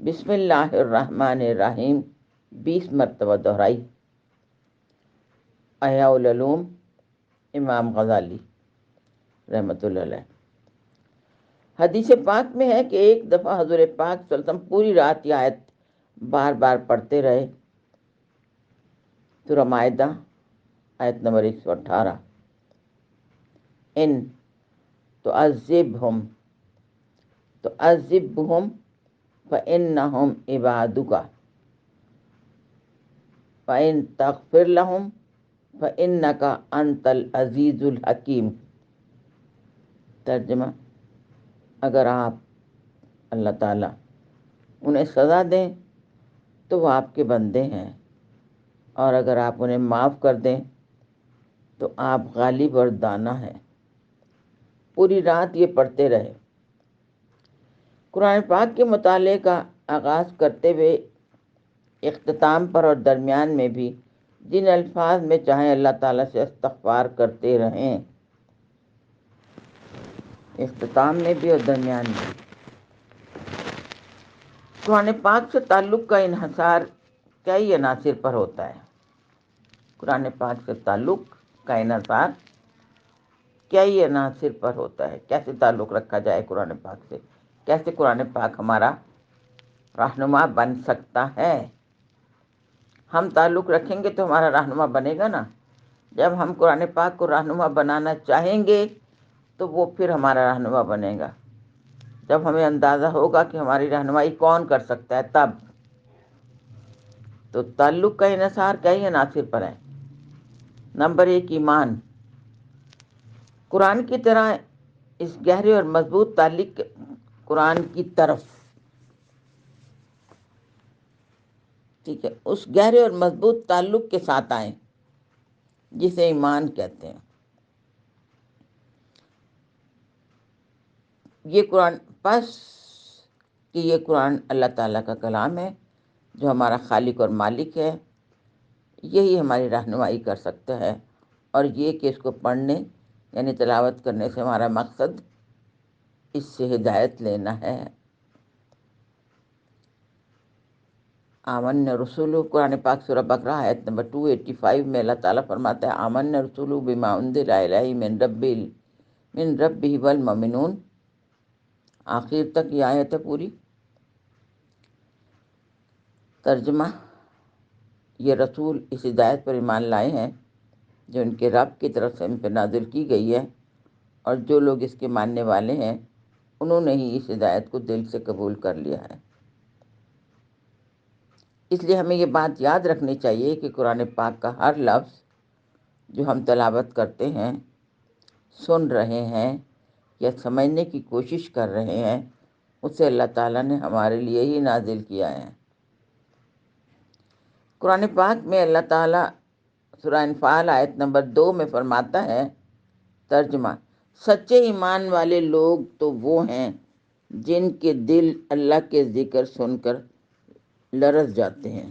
بسم اللہ الرحمن الرحیم 20 مرتبہ دہرائی۔ احیاء العلوم، امام غزالی رحمۃ اللہ علیہ۔ حدیث پاک میں ہے کہ ایک دفعہ حضور پاک صلی اللہ علیہ وسلم پوری رات یہ آیت بار بار پڑھتے رہے۔ سورہ مائدہ آیت نمبر 118، ان تعذبہم فإنہم عبادک وإن تغفر لہم فإنک انت العزیز الحکیم۔ ترجمہ: اگر آپ اللہ تعالیٰ انہیں سزا دیں تو وہ آپ کے بندے ہیں، اور اگر آپ انہیں معاف کر دیں تو آپ غالب اور دانا ہیں۔ پوری رات یہ پڑھتے رہے۔ قرآن پاک کے مطالعے کا آغاز کرتے ہوئے اختتام پر اور درمیان میں بھی جن الفاظ میں چاہیں اللہ تعالیٰ سے استغفار کرتے رہیں، اختتام میں بھی اور درمیان میں۔ قرآن پاک سے تعلق کا انحصار کئی عناصر پر ہوتا ہے۔ قرآن پاک سے تعلق کا انحصار کئی عناصر پر ہوتا ہے۔ کیسے تعلق رکھا جائے قرآن پاک سے؟ کیسے قرآن پاک ہمارا رہنما بن سکتا ہے؟ ہم تعلق رکھیں گے تو ہمارا رہنما بنے گا نا۔ جب ہم قرآن پاک کو رہنما بنانا چاہیں گے تو وہ پھر ہمارا رہنما بنے گا۔ جب ہمیں اندازہ ہوگا کہ ہماری رہنمائی کون کر سکتا ہے تب۔ تو تعلق کا انحصار کئی عناصر پر ہے۔ نمبر 1، ایمان۔ قرآن کی طرح اس گہرے اور مضبوط تعلق قرآن کی طرف، ٹھیک ہے، اس گہرے اور مضبوط تعلق کے ساتھ آئیں جسے ایمان کہتے ہیں۔ یہ قرآن یہ قرآن اللہ تعالیٰ کا کلام ہے جو ہمارا خالق اور مالک ہے۔ یہی ہماری رہنمائی کر سکتا ہے، اور یہ کہ اس کو پڑھنے یعنی تلاوت کرنے سے ہمارا مقصد اس سے ہدایت لینا ہے۔ آمن رسول، قرآن پاک سورہ بقرہ آیت نمبر 285 میں اللہ تعالیٰ فرماتا ہے آمن رسول بما انزل الیہ من ربہ والمؤمنون۔ آخر تک یہ آیت ہے پوری۔ ترجمہ: یہ رسول اس ہدایت پر ایمان لائے ہیں جو ان کے رب کی طرف سے ان پر نازل کی گئی ہے، اور جو لوگ اس کے ماننے والے ہیں انہوں نے ہی اس ہدایت کو دل سے قبول کر لیا ہے۔ اس لیے ہمیں یہ بات یاد رکھنی چاہیے کہ قرآن پاک کا ہر لفظ جو ہم تلاوت کرتے ہیں، سن رہے ہیں یا سمجھنے کی کوشش کر رہے ہیں، اسے اللہ تعالیٰ نے ہمارے لیے ہی نازل کیا ہے۔ قرآن پاک میں اللہ تعالیٰ سورہ انفال آیت نمبر 2 میں فرماتا ہے، ترجمہ: سچے ایمان والے لوگ تو وہ ہیں جن کے دل اللہ کے ذکر سن کر لرز جاتے ہیں،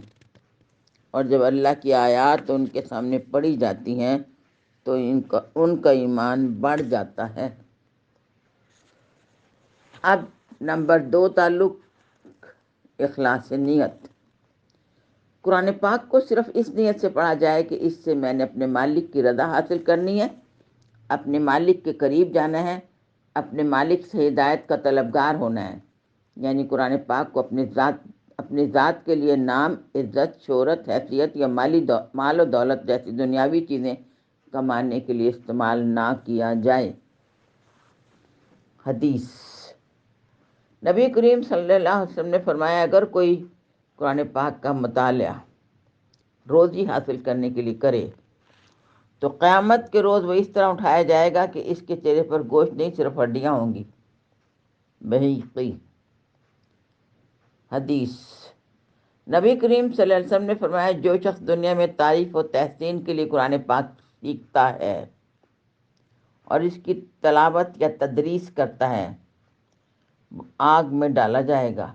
اور جب اللہ کی آیات ان کے سامنے پڑھی جاتی ہیں تو ان کا ایمان بڑھ جاتا ہے۔ اب نمبر 2، تعلق اخلاص نیت۔ قرآن پاک کو صرف اس نیت سے پڑھا جائے کہ اس سے میں نے اپنے مالک کی رضا حاصل کرنی ہے، اپنے مالک کے قریب جانا ہے، اپنے مالک سے ہدایت کا طلبگار ہونا ہے، یعنی قرآن پاک کو اپنی ذات کے لیے نام، عزت، شہرت، حیثیت یا مال و دولت جیسی دنیاوی چیزیں کمانے کے لیے استعمال نہ کیا جائے۔ حدیث: نبی کریم صلی اللہ علیہ وسلم نے فرمایا اگر کوئی قرآن پاک کا مطالعہ روزی حاصل کرنے کے لیے کرے تو قیامت کے روز وہ اس طرح اٹھایا جائے گا کہ اس کے چہرے پر گوشت نہیں صرف ہڈیاں ہوں گی۔ بحقی حدیث۔ نبی کریم صلی اللہ علیہ وسلم نے فرمایا جو شخص دنیا میں تعریف و تحسین کے لیے قرآن پاک سیکھتا ہے اور اس کی تلاوت یا تدریس کرتا ہے آگ میں ڈالا جائے گا۔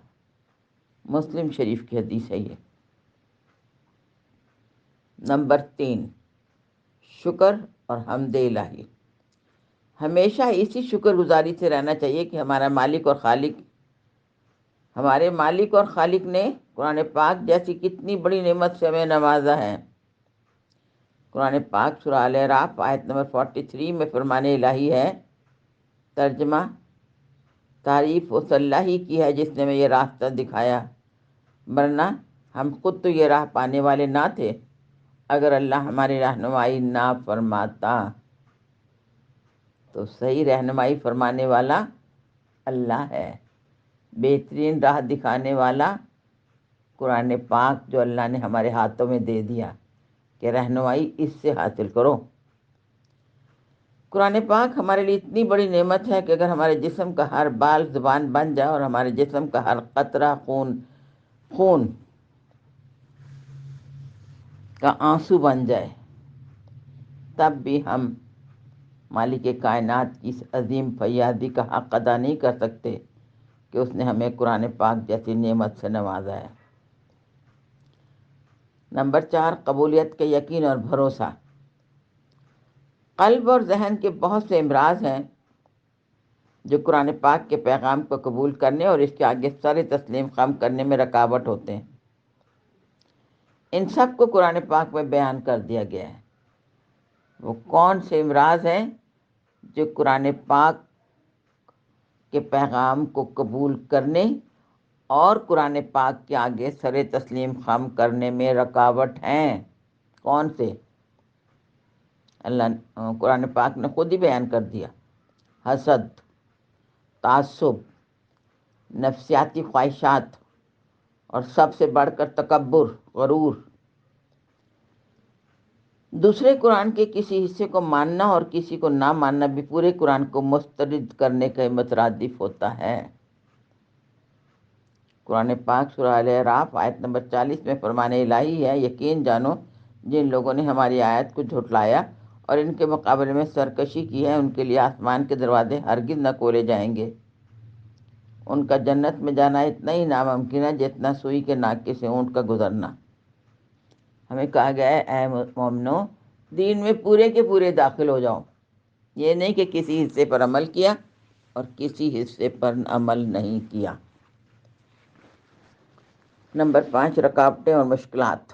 مسلم شریف کی حدیث ہے یہ۔ نمبر 3، شکر اور حمد الہی۔ ہمیشہ اسی شکر گزاری سے رہنا چاہیے کہ ہمارے مالک اور خالق نے قرآن پاک جیسی کتنی بڑی نعمت سے ہمیں نوازا ہے۔ قرآن پاک سورہ آل اعراف آیت نمبر 43 میں فرمان الہی ہے، ترجمہ: تعریف اس اللہ ہی کی ہے جس نے ہمیں یہ راستہ دکھایا، ورنہ ہم خود تو یہ راہ پانے والے نہ تھے اگر اللہ ہماری رہنمائی نہ فرماتا۔ تو صحیح رہنمائی فرمانے والا اللہ ہے، بہترین راہ دکھانے والا قرآن پاک جو اللہ نے ہمارے ہاتھوں میں دے دیا کہ رہنمائی اس سے حاصل کرو۔ قرآن پاک ہمارے لیے اتنی بڑی نعمت ہے کہ اگر ہمارے جسم کا ہر بال زبان بن جائے اور ہمارے جسم کا ہر قطرہ خون کا آنسو بن جائے، تب بھی ہم مالک کائنات کی اس عظیم فیاضی کا حق ادا نہیں کر سکتے کہ اس نے ہمیں قرآن پاک جیسی نعمت سے نوازا ہے۔ نمبر 4، قبولیت کے یقین اور بھروسہ۔ قلب اور ذہن کے بہت سے امراض ہیں جو قرآن پاک کے پیغام کو قبول کرنے اور اس کے آگے سر تسلیم خم کرنے میں رکاوٹ ہوتے ہیں۔ ان سب کو قرآن پاک میں بیان کر دیا گیا ہے۔ وہ کون سے امراض ہیں جو قرآن پاک کے پیغام کو قبول کرنے اور قرآن پاک کے آگے سر تسلیم خم کرنے میں رکاوٹ ہیں؟ کون سے؟ قرآن پاک نے خود ہی بیان کر دیا: حسد، تعصب، نفسیاتی خواہشات، اور سب سے بڑھ کر تکبر، غرور۔ دوسرے قرآن کے کسی حصے کو ماننا اور کسی کو نہ ماننا بھی پورے قرآن کو مسترد کرنے کے مترادف ہوتا ہے۔ قرآن پاک سورہ آل اعراف آیت نمبر 40 میں فرمان الہی ہے، یقین جانو جن لوگوں نے ہماری آیت کو جھٹلایا اور ان کے مقابلے میں سرکشی کی ہے ان کے لیے آسمان کے دروازے ہرگز نہ کھولے جائیں گے۔ ان کا جنت میں جانا اتنا ہی ناممکن ہے جتنا سوئی کے ناکے سے اونٹ کا گزرنا۔ ہمیں کہا گیا ہے اے مومنو، دین میں پورے کے پورے داخل ہو جاؤ، یہ نہیں کہ کسی حصے پر عمل کیا اور کسی حصے پر عمل نہیں کیا۔ نمبر 5، رکاوٹیں اور مشکلات۔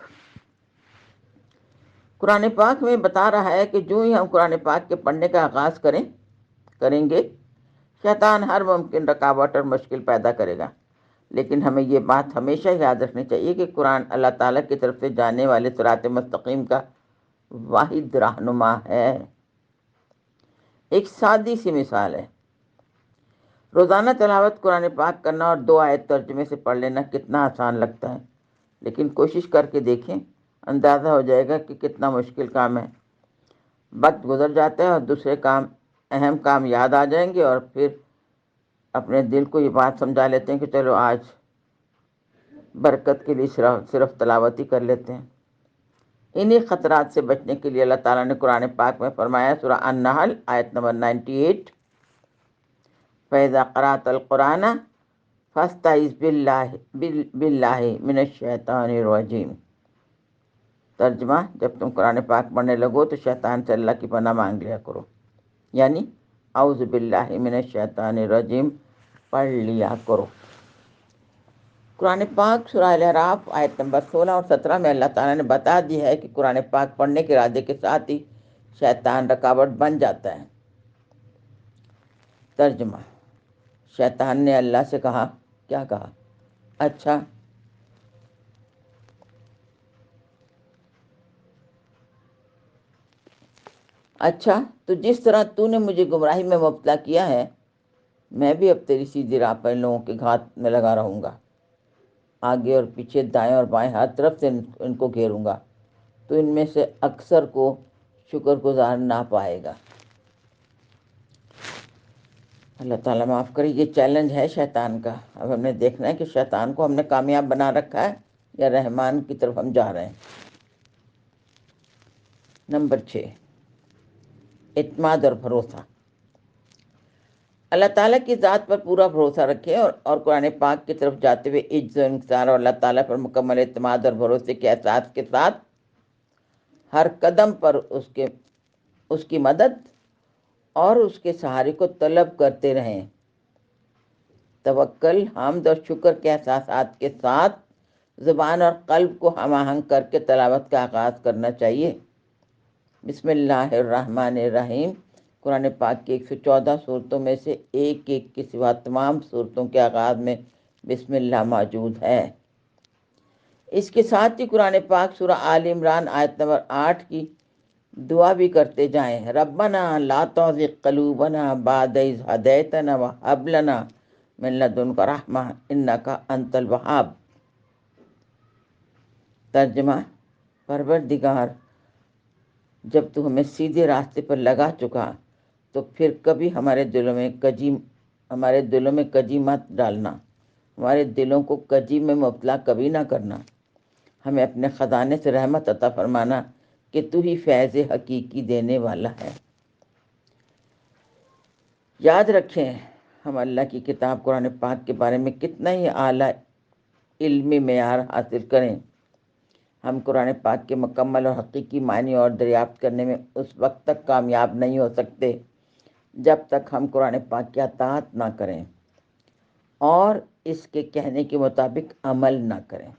قرآن پاک میں بتا رہا ہے کہ جو ہی ہم قرآن پاک کے پڑھنے کا آغاز کریں گے، شیطان ہر ممکن رکاوٹ اور مشکل پیدا کرے گا، لیکن ہمیں یہ بات ہمیشہ یاد رکھنی چاہیے کہ قرآن اللہ تعالیٰ کی طرف سے جانے والے صراط مستقیم کا واحد رہنما ہے۔ ایک سادی سی مثال ہے، روزانہ تلاوت قرآن پاک کرنا اور 2 آیت ترجمے سے پڑھ لینا کتنا آسان لگتا ہے، لیکن کوشش کر کے دیکھیں، اندازہ ہو جائے گا کہ کتنا مشکل کام ہے۔ وقت گزر جاتا ہے اور دوسرے اہم کام یاد آ جائیں گے اور پھر اپنے دل کو یہ بات سمجھا لیتے ہیں کہ چلو آج برکت کے لیے صرف تلاوت ہی کر لیتے ہیں۔ انہی خطرات سے بچنے کے لیے اللہ تعالیٰ نے قرآن پاک میں فرمایا، سورہ النحل آیت نمبر 98، فَإِذَا قَرَأْتَ الْقُرْآنَ فَاسْتَعِذْ بِاللَّهِ مِنَ الشَّيْطَانِ الرَّجِيمِ۔ ترجمہ: جب تم قرآن پاک پڑھنے لگو تو شیطان سے اللہ کی پناہ مانگ لیا کرو، یعنی اعوذ باللہ من الشیطان الرجیم پڑھ لیا کرو۔ قرآن پاک سورہ الاعراف آیت نمبر 16 اور 17 میں اللہ تعالیٰ نے بتا دیا ہے کہ قرآن پاک پڑھنے کے ارادے کے ساتھ ہی شیطان رکاوٹ بن جاتا ہے۔ ترجمہ: شیطان نے اللہ سے کہا، کیا کہا؟ اچھا تو جس طرح تو نے مجھے گمراہی میں مبتلا کیا ہے میں بھی اب تیری سیدھی راہ پر ان لوگوں کے گھات میں لگا رہوں گا، آگے اور پیچھے، دائیں اور بائیں ہر طرف سے ان کو گھیروں گا، تو ان میں سے اکثر کو شکر گزار نہ پائے گا۔ اللہ تعالیٰ معاف کرے، یہ چیلنج ہے شیطان کا۔ اب ہم نے دیکھنا ہے کہ شیطان کو ہم نے کامیاب بنا رکھا ہے یا رحمان کی طرف ہم جا رہے ہیں۔ نمبر 6، اعتماد اور بھروسہ۔ اللہ تعالیٰ کی ذات پر پورا بھروسہ رکھیں اور قرآن پاک کی طرف جاتے ہوئے عجز و انکسار اور اللہ تعالیٰ پر مکمل اعتماد اور بھروسے کے احساس کے ساتھ ہر قدم پر اس کی مدد اور اس کے سہارے کو طلب کرتے رہیں۔ توکل، حمد اور شکر کے احساسات کے ساتھ زبان اور قلب کو ہم آہنگ کر کے تلاوت کا آغاز کرنا چاہیے۔ بسم اللہ الرحمن الرحیم قرآن پاک کی 114 صورتوں میں سے ایک کے سوا تمام صورتوں کے آغاز میں بسم اللہ موجود ہے۔ اس کے ساتھ ہی قرآن پاک سورہ آل عمران آیت نمبر 8 کی دعا بھی کرتے جائیں، ربنا لا تزغ قلوبنا بعد اذ ہدیتنا وہب لنا من لدنک رحمہ انک انت الوہاب۔ ترجمہ، پروردگار، جب تو ہمیں سیدھے راستے پر لگا چکا تو پھر کبھی ہمارے دلوں میں کجی مت ڈالنا، ہمارے دلوں کو کجی میں مبتلا کبھی نہ کرنا، ہمیں اپنے خزانے سے رحمت عطا فرمانا کہ تو ہی فیض حقیقی دینے والا ہے۔ یاد رکھیں، ہم اللہ کی کتاب قرآن پاک کے بارے میں کتنا ہی اعلیٰ علمی معیار حاصل کریں، ہم قرآن پاک کے مکمل اور حقیقی معنی اور دریافت کرنے میں اس وقت تک کامیاب نہیں ہو سکتے جب تک ہم قرآن پاک کی اطاعت نہ کریں اور اس کے کہنے کے مطابق عمل نہ کریں۔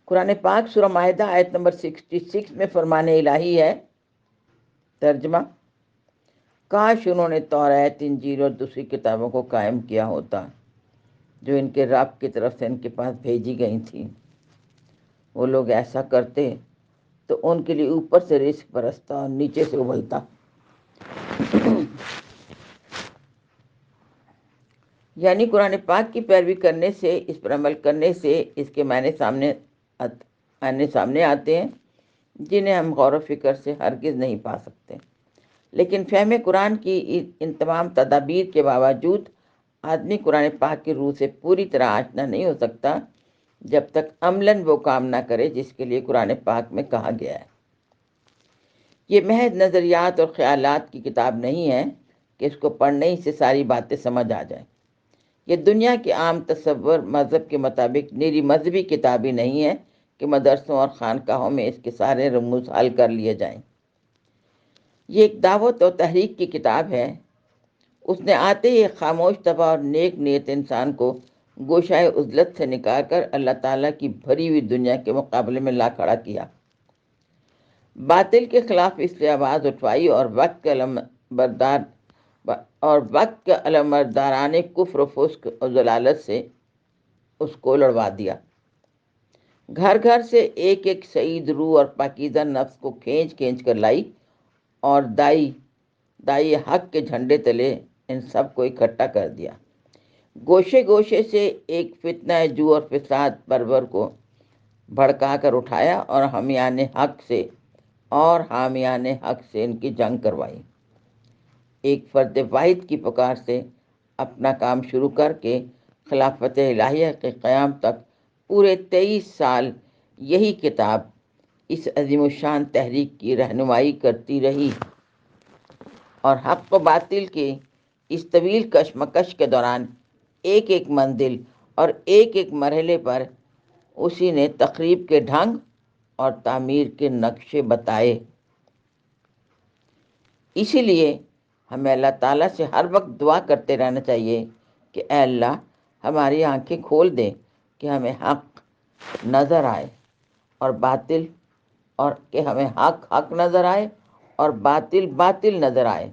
قرآن پاک سورہ مائدہ آیت نمبر 66 میں فرمان الہی ہے۔ ترجمہ، کاش انہوں نے توریت، انجیل اور دوسری کتابوں کو قائم کیا ہوتا جو ان کے رب کی طرف سے ان کے پاس بھیجی گئی تھیں۔ وہ لوگ ایسا کرتے تو ان کے لیے اوپر سے رزق برستا اور نیچے سے ابلتا۔ یعنی قرآن پاک کی پیروی کرنے سے، اس پر عمل کرنے سے اس کے معنی سامنے آتے ہیں جنہیں ہم غور و فکر سے ہرگز نہیں پا سکتے۔ لیکن فہم قرآن کی ان تمام تدابیر کے باوجود آدمی قرآن پاک کی روح سے پوری طرح آشنا نہیں ہو سکتا جب تک عملاً وہ کام نہ کرے جس کے لیے قرآن پاک میں کہا گیا ہے۔ یہ محض نظریات اور خیالات کی کتاب نہیں ہے کہ اس کو پڑھنے ہی سے ساری باتیں سمجھ آ جائیں۔ یہ دنیا کے عام تصور مذہب کے مطابق نیری مذہبی کتاب ہی نہیں ہے کہ مدرسوں اور خانقاہوں میں اس کے سارے رموز حل کر لیے جائیں۔ یہ ایک دعوت اور تحریک کی کتاب ہے۔ اس نے آتے ہی ایک خاموش طبع اور نیک نیت انسان کو گوشۂ عزلت سے نکال کر اللہ تعالیٰ کی بھری ہوئی دنیا کے مقابلے میں لا کھڑا کیا، باطل کے خلاف اس لیے آواز اٹھوائی اور وقت کے علمبردارانہ کفر و فسق اور ضلالت سے اس کو لڑوا دیا۔ گھر گھر سے ایک ایک سعید روح اور پاکیزہ نفس کو کھینچ کھینچ کر لائی اور دائی حق کے جھنڈے تلے ان سب کو اکٹھا کر دیا۔ گوشے گوشے سے ایک فتنہ جو اور فساد پرور کو بھڑکا کر اٹھایا اور حامیان حق سے ان کی جنگ کروائی۔ ایک فرد واحد کی پکار سے اپنا کام شروع کر کے خلافت الہیہ کے قیام تک پورے 23 سال یہی کتاب اس عظیم الشان تحریک کی رہنمائی کرتی رہی، اور حق و باطل کے اس طویل کشمکش کے دوران ایک ایک منزل اور ایک ایک مرحلے پر اسی نے تخریب کے ڈھنگ اور تعمیر کے نقشے بتائے۔ اسی لیے ہمیں اللہ تعالیٰ سے ہر وقت دعا کرتے رہنا چاہیے کہ اے اللہ ہماری آنکھیں کھول دے کہ ہمیں حق نظر آئے اور باطل، اور کہ ہمیں حق نظر آئے اور باطل نظر آئے۔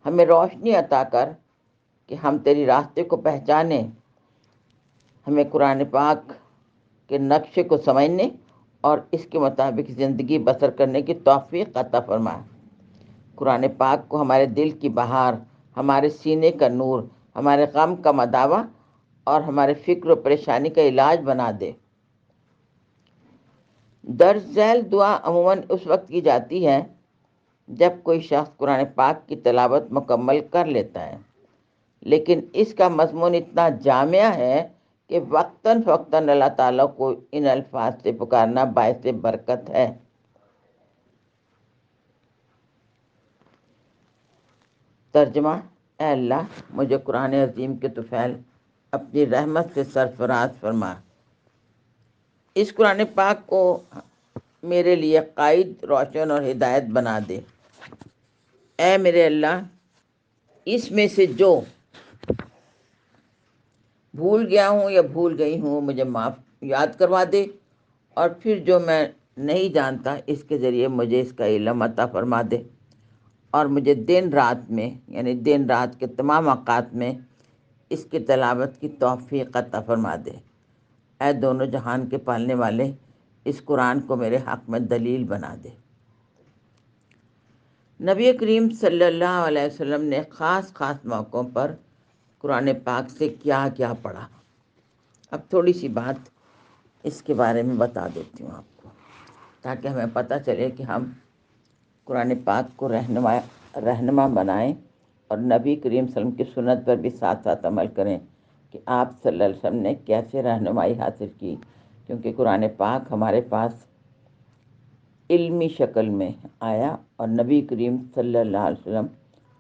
ہمیں روشنی عطا کر کہ ہم تیری راستے کو پہچانیں، ہمیں قرآن پاک کے نقشے کو سمجھنے اور اس کے مطابق زندگی بسر کرنے کی توفیق عطا فرما۔ قرآن پاک کو ہمارے دل کی بہار، ہمارے سینے کا نور، ہمارے غم کا مداوا اور ہمارے فکر و پریشانی کا علاج بنا دے۔ درج ذیل دعا عموماً اس وقت کی جاتی ہے جب کوئی شخص قرآن پاک کی تلاوت مکمل کر لیتا ہے، لیکن اس کا مضمون اتنا جامع ہے کہ وقتاً فوقتاً اللہ تعالیٰ کو ان الفاظ سے پکارنا باعث برکت ہے۔ ترجمہ: اے اللہ، مجھے قرآن عظیم کے طفیل اپنی رحمت سے سرفراز فرما۔ اس قرآن پاک کو میرے لیے قائد، روشن اور ہدایت بنا دے۔ اے میرے اللہ، اس میں سے جو بھول گیا ہوں یا بھول گئی ہوں مجھے یاد کروا دے، اور پھر جو میں نہیں جانتا اس کے ذریعے مجھے اس کا علم عطا فرما دے، اور مجھے دن رات میں، یعنی دن رات کے تمام اوقات میں اس کی تلاوت کی توفیق عطا فرما دے۔ اے دونوں جہان کے پالنے والے، اس قرآن کو میرے حق میں دلیل بنا دے۔ نبی کریم صلی اللہ علیہ وسلم نے خاص موقعوں پر قرآن پاک سے کیا کیا پڑھا؟ اب تھوڑی سی بات اس کے بارے میں بتا دیتی ہوں آپ کو، تاکہ ہمیں پتہ چلے کہ ہم قرآن پاک کو رہنما بنائیں اور نبی کریم صلی اللہ علیہ وسلم کی سنت پر بھی ساتھ ساتھ عمل کریں کہ آپ صلی اللہ علیہ وسلم نے کیسے رہنمائی حاصل کی، کیونکہ قرآن پاک ہمارے پاس علمی شکل میں آیا اور نبی کریم صلی اللہ علیہ وسلم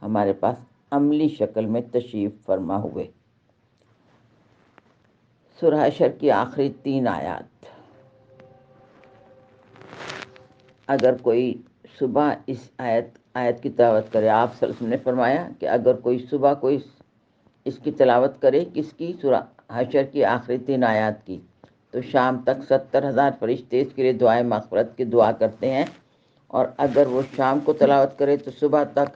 ہمارے پاس عملی شکل میں تشریف فرما ہوئے۔ سورہ حشر کی آخری 3 آیات۔ اگر کوئی صبح اس آیت کی تلاوت کرے، آپ صلی اللہ علیہ وسلم نے فرمایا کہ اگر کوئی صبح اس کی تلاوت کرے، کس کی؟ سورہ حشر کی آخری 3 آیات کی، تو شام تک 70,000 فرشتے اس کے لیے دعائے مغفرت کی دعا کرتے ہیں، اور اگر وہ شام کو تلاوت کرے تو صبح تک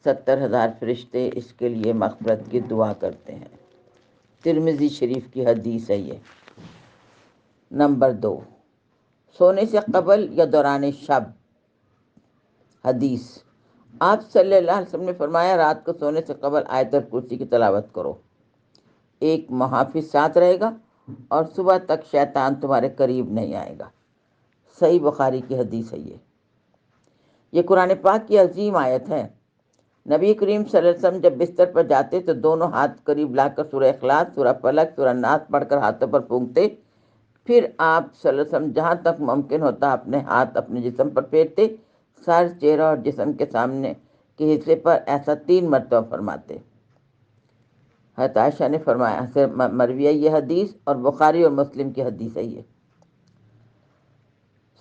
70,000 فرشتے اس کے لیے مغفرت کی دعا کرتے ہیں۔ ترمذی شریف کی حدیث ہے یہ۔ نمبر 2، سونے سے قبل یا دوران شب۔ حدیث: آپ صلی اللہ علیہ وسلم نے فرمایا، رات کو سونے سے قبل آیت الکرسی کی تلاوت کرو، ایک محافظ ساتھ رہے گا اور صبح تک شیطان تمہارے قریب نہیں آئے گا۔ صحیح بخاری کی حدیث ہے یہ قرآن پاک کی عظیم آیت ہے۔ نبی کریم صلی اللہ علیہ وسلم جب بستر پر جاتے تو دونوں ہاتھ قریب لا کر سورہ اخلاص، سورہ فلق، سورہ ناس پڑھ کر ہاتھوں پر پھونکتے، پھر آپ صلی اللہ علیہ وسلم جہاں تک ممکن ہوتا اپنے ہاتھ اپنے جسم پر پھیرتے، سر، چہرہ اور جسم کے سامنے کے حصے پر ایسا 3 مرتبہ فرماتے۔ حضرت عائشہ نے فرمایا، سے مروی ہے یہ حدیث، اور بخاری اور مسلم کی حدیث ہے یہ۔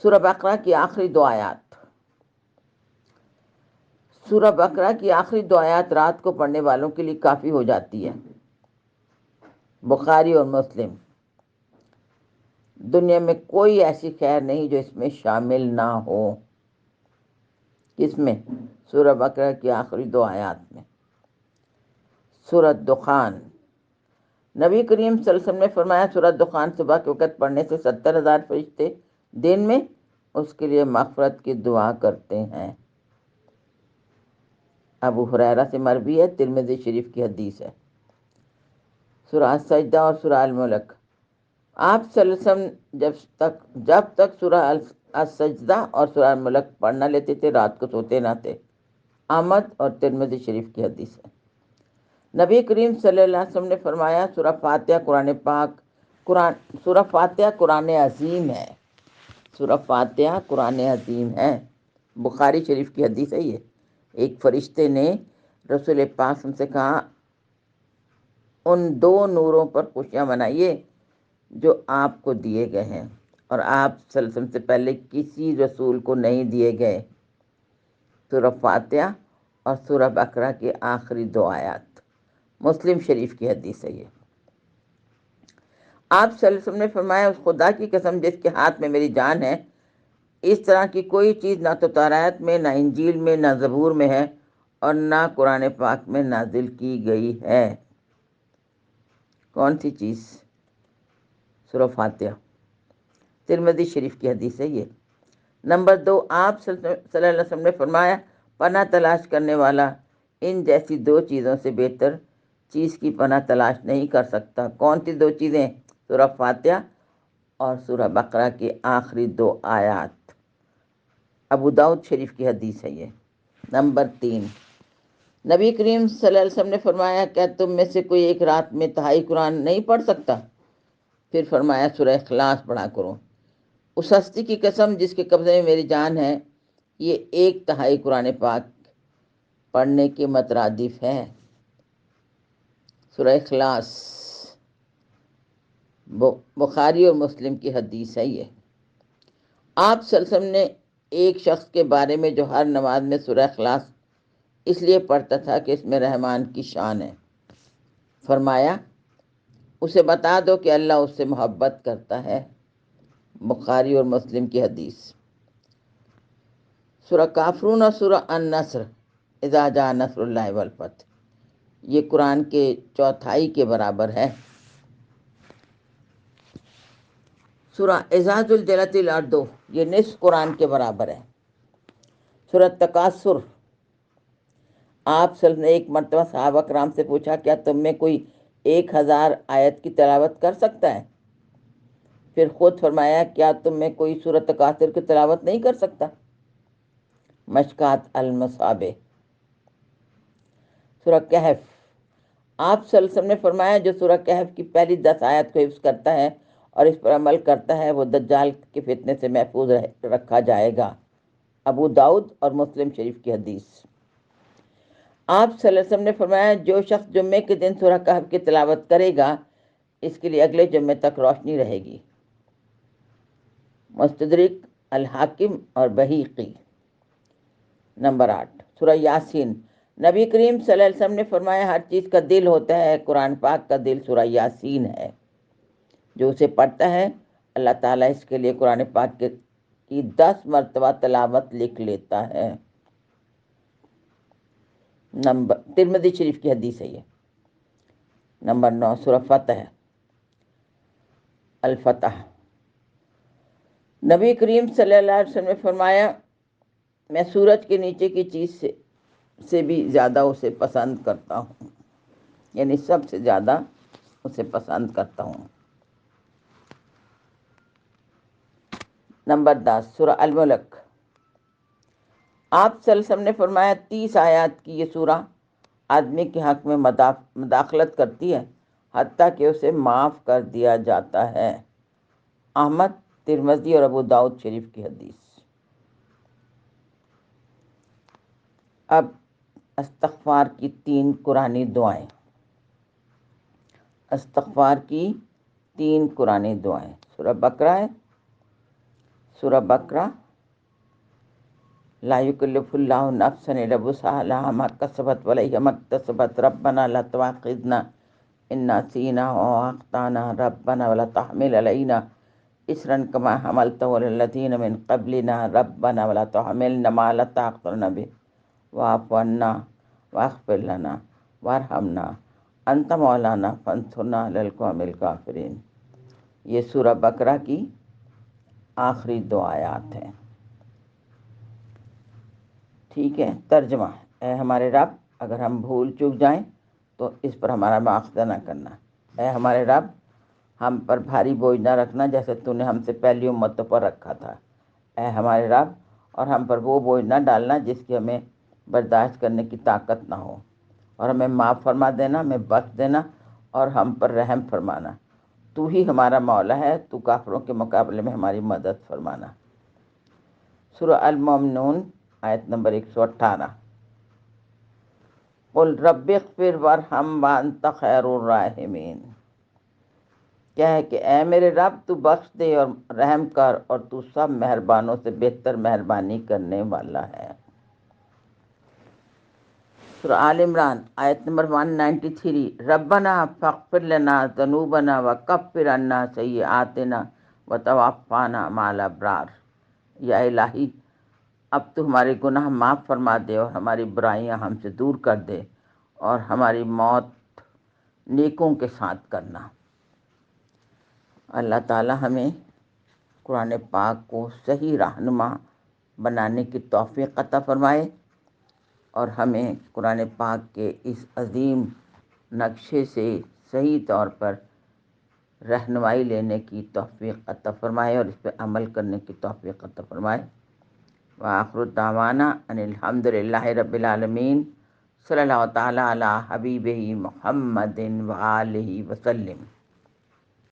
سورہ بقرہ کی آخری 2 آیات۔ سورہ بقرہ کی آخری 2 آیات رات کو پڑھنے والوں کے لیے کافی ہو جاتی ہے۔ بخاری اور مسلم۔ دنیا میں کوئی ایسی خیر نہیں جو اس میں شامل نہ ہو۔ کس میں؟ سورہ بقرہ کی آخری 2 آیات میں۔ سورہ دخان۔ نبی کریم صلی اللہ علیہ وسلم نے فرمایا، سورہ دخان صبح کے وقت پڑھنے سے 70,000 فرشتے دن میں اس کے لیے مغفرت کی دعا کرتے ہیں۔ ابو ہریرہ سے مروی ہے، ترمذی شریف کی حدیث ہے۔ سورہ سجدہ اور سورہ الملک۔ آپ صلی اللہ علیہ وسلم جب تک سورہ السجدہ اور سورہ الملک پڑھ نہ لیتے تھے رات کو سوتے نہ تھے۔ احمد اور ترمذی شریف کی حدیث ہے۔ نبی کریم صلی اللہ علیہ وسلم نے فرمایا، سورہ فاتحہ قرآن عظیم ہے۔ سورہ فاتحہ قرآن عظیم ہے۔ بخاری شریف کی حدیث ہے یہ۔ ایک فرشتے نے رسول پاک سے کہا، ان 2 نوروں پر خوشیاں منائیے جو آپ کو دیے گئے ہیں اور آپ صلی اللہ علیہ وسلم سے پہلے کسی رسول کو نہیں دیے گئے۔ سورہ فاتحہ اور سورہ بقرہ کی آخری 2 آیات۔ مسلم شریف کی حدیث ہے یہ۔ آپ صلی اللہ علیہ وسلم نے فرمایا، اس خدا کی قسم جس کے ہاتھ میں میری جان ہے، اس طرح کی کوئی چیز نہ تو تورات میں، نہ انجیل میں، نہ زبور میں ہے، اور نہ قرآن پاک میں نازل کی گئی ہے۔ کون سی چیز؟ سورہ فاتحہ۔ ترمذی شریف کی حدیث ہے یہ۔ نمبر 2، آپ صلی اللہ علیہ وسلم نے فرمایا، پناہ تلاش کرنے والا ان جیسی دو چیزوں سے بہتر چیز کی پناہ تلاش نہیں کر سکتا۔ کون سی دو چیزیں؟ سورہ فاتحہ اور سورہ بقرہ کی آخری 2 آیات۔ ابو داؤد شریف کی حدیث ہے یہ۔ نمبر 3، نبی کریم صلی اللہ علیہ وسلم نے فرمایا، کیا تم میں سے کوئی ایک رات میں تہائی قرآن نہیں پڑھ سکتا؟ پھر فرمایا سورہ اخلاص پڑھا کرو۔ اس ہستی کی قسم جس کے قبضے میں میری جان ہے، یہ 1/3 قرآن پاک پڑھنے کے مترادف ہے۔ سورہ اخلاص بخاری اور مسلم کی حدیث ہے یہ۔ آپ صلی اللہ علیہ وسلم نے ایک شخص کے بارے میں جو ہر نماز میں سورہ اخلاص اس لیے پڑھتا تھا کہ اس میں رحمان کی شان ہے، فرمایا اسے بتا دو کہ اللہ اس سے محبت کرتا ہے۔ بخاری اور مسلم کی حدیث۔ سورہ کافرون اور سورہ النصر، اذا جاء نصر اللہ والفتح، یہ قرآن کے 1/4 کے برابر ہے۔ سورہ اذا زلزلت الارض، یہ نصف قرآن کے برابر ہے۔ سورہ تکاثر، آپ صلی اللہ علیہ وسلم نے ایک مرتبہ صحابہ کرام سے پوچھا، کیا تم میں کوئی 1000 آیت کی تلاوت کر سکتا ہے؟ پھر خود فرمایا، کیا تم میں کوئی سورہ تکاثر کی تلاوت نہیں کر سکتا؟ مشکات المصابیح۔ سورہ کہف، آپ صلی اللہ علیہ وسلم نے فرمایا، جو سورہ کہف کی پہلی 10 آیت کو حفظ کرتا ہے اور اس پر عمل کرتا ہے، وہ دجال کے فتنے سے محفوظ رکھا جائے گا۔ ابو داؤد اور مسلم شریف کی حدیث۔ آپ صلی اللہ علیہ وسلم نے فرمایا، جو شخص جمعے کے دن سورہ کہف کی تلاوت کرے گا، اس کے لیے اگلے جمعے تک روشنی رہے گی۔ مستدرک الحاکم اور بہیقی۔ نمبر 8، سورہ یاسین، نبی کریم صلی اللہ علیہ وسلم نے فرمایا، ہر چیز کا دل ہوتا ہے، قرآن پاک کا دل سورہ یاسین ہے۔ جو اسے پڑھتا ہے، اللہ تعالیٰ اس کے لیے قرآن پاک کی 10 مرتبہ تلاوت لکھ لیتا ہے۔ ترمذی شریف کی حدیث ہے یہ۔ نمبر 9، سورہ فتح، الفتح، نبی کریم صلی اللہ علیہ وسلم نے فرمایا، میں سورج کے نیچے کی چیز سے بھی زیادہ اسے پسند کرتا ہوں، یعنی سب سے زیادہ اسے پسند کرتا ہوں۔ نمبر 10، سورہ الملک، آپ صلی اللہ علیہ وسلم نے فرمایا، 30 آیات کی یہ سورہ آدمی کے حق میں مداخلت کرتی ہے، حتیٰ کہ اسے معاف کر دیا جاتا ہے۔ احمد، ترمذی اور ابو داؤد شریف کی حدیث۔ اب استغفار کی 3 قرآنی دعائیں۔ استغفار کی 3 قرآنی دعائیں۔ سورہ بقرہ ہے۔ سورہ بقرہ، لا یکلف اللہ نفسا الا وسعها لها ما کسبت وعلیہا ما اکتسبت ربنا لا تؤاخذنا ان نسینا او اخطانا ربنا ولا تحمل علینا اصرا کما حملته علی الذین من قبلنا ربنا ولا تحملنا ما لا طاقت لنا به واعف عنا واغفر لنا وارحمنا انت مولانا فانصرنا علی القوم الکافرین۔ یہ سورہ بقرہ کی آخری 2 آیات ہیں۔ ٹھیک ہے، ترجمہ، اے ہمارے رب، اگر ہم بھول چک جائیں تو اس پر ہمارا مواخذہ نہ کرنا۔ اے ہمارے رب، ہم پر بھاری بوجھ نہ رکھنا جیسے تو نے ہم سے پہلی امتوں پر رکھا تھا۔ اے ہمارے رب، اور ہم پر وہ بوجھ نہ ڈالنا جس کی ہمیں برداشت کرنے کی طاقت نہ ہو، اور ہمیں معاف فرما دینا، ہمیں بخش دینا اور ہم پر رحم فرمانا۔ تو ہی ہمارا مولا ہے، تو کافروں کے مقابلے میں ہماری مدد فرمانا۔ سورہ المومنون، آیت نمبر 118۔ قل رب اغفر وارحم وانت خیر الراحمین، کیا ہے کہ اے میرے رب، تو بخش دے اور رحم کر، اور تو سب مہربانوں سے بہتر مہربانی کرنے والا ہے۔ سورہ آل عمران، آیت نمبر 193۔ ربنا فاغفر لنا ذنوبنا وکفر عنا سیئاتنا وتوفنا مع الابرار، یا الہی، اب تو ہمارے گناہ معاف فرما دے اور ہماری برائیاں ہم سے دور کر دے، اور ہماری موت نیکوں کے ساتھ کرنا۔ اللہ تعالی ہمیں قرآن پاک کو صحیح رہنما بنانے کی توفیق عطا فرمائے، اور ہمیں قرآن پاک کے اس عظیم نقشے سے صحیح طور پر رہنمائی لینے کی توفیق عطا فرمائے اور اس پہ عمل کرنے کی توفیق عطا فرمائے۔ وآخر دعوانا ان الحمد للہ رب العالمین، صلی اللہ تعالیٰ علی حبیبہ محمد وآلہ وسلم۔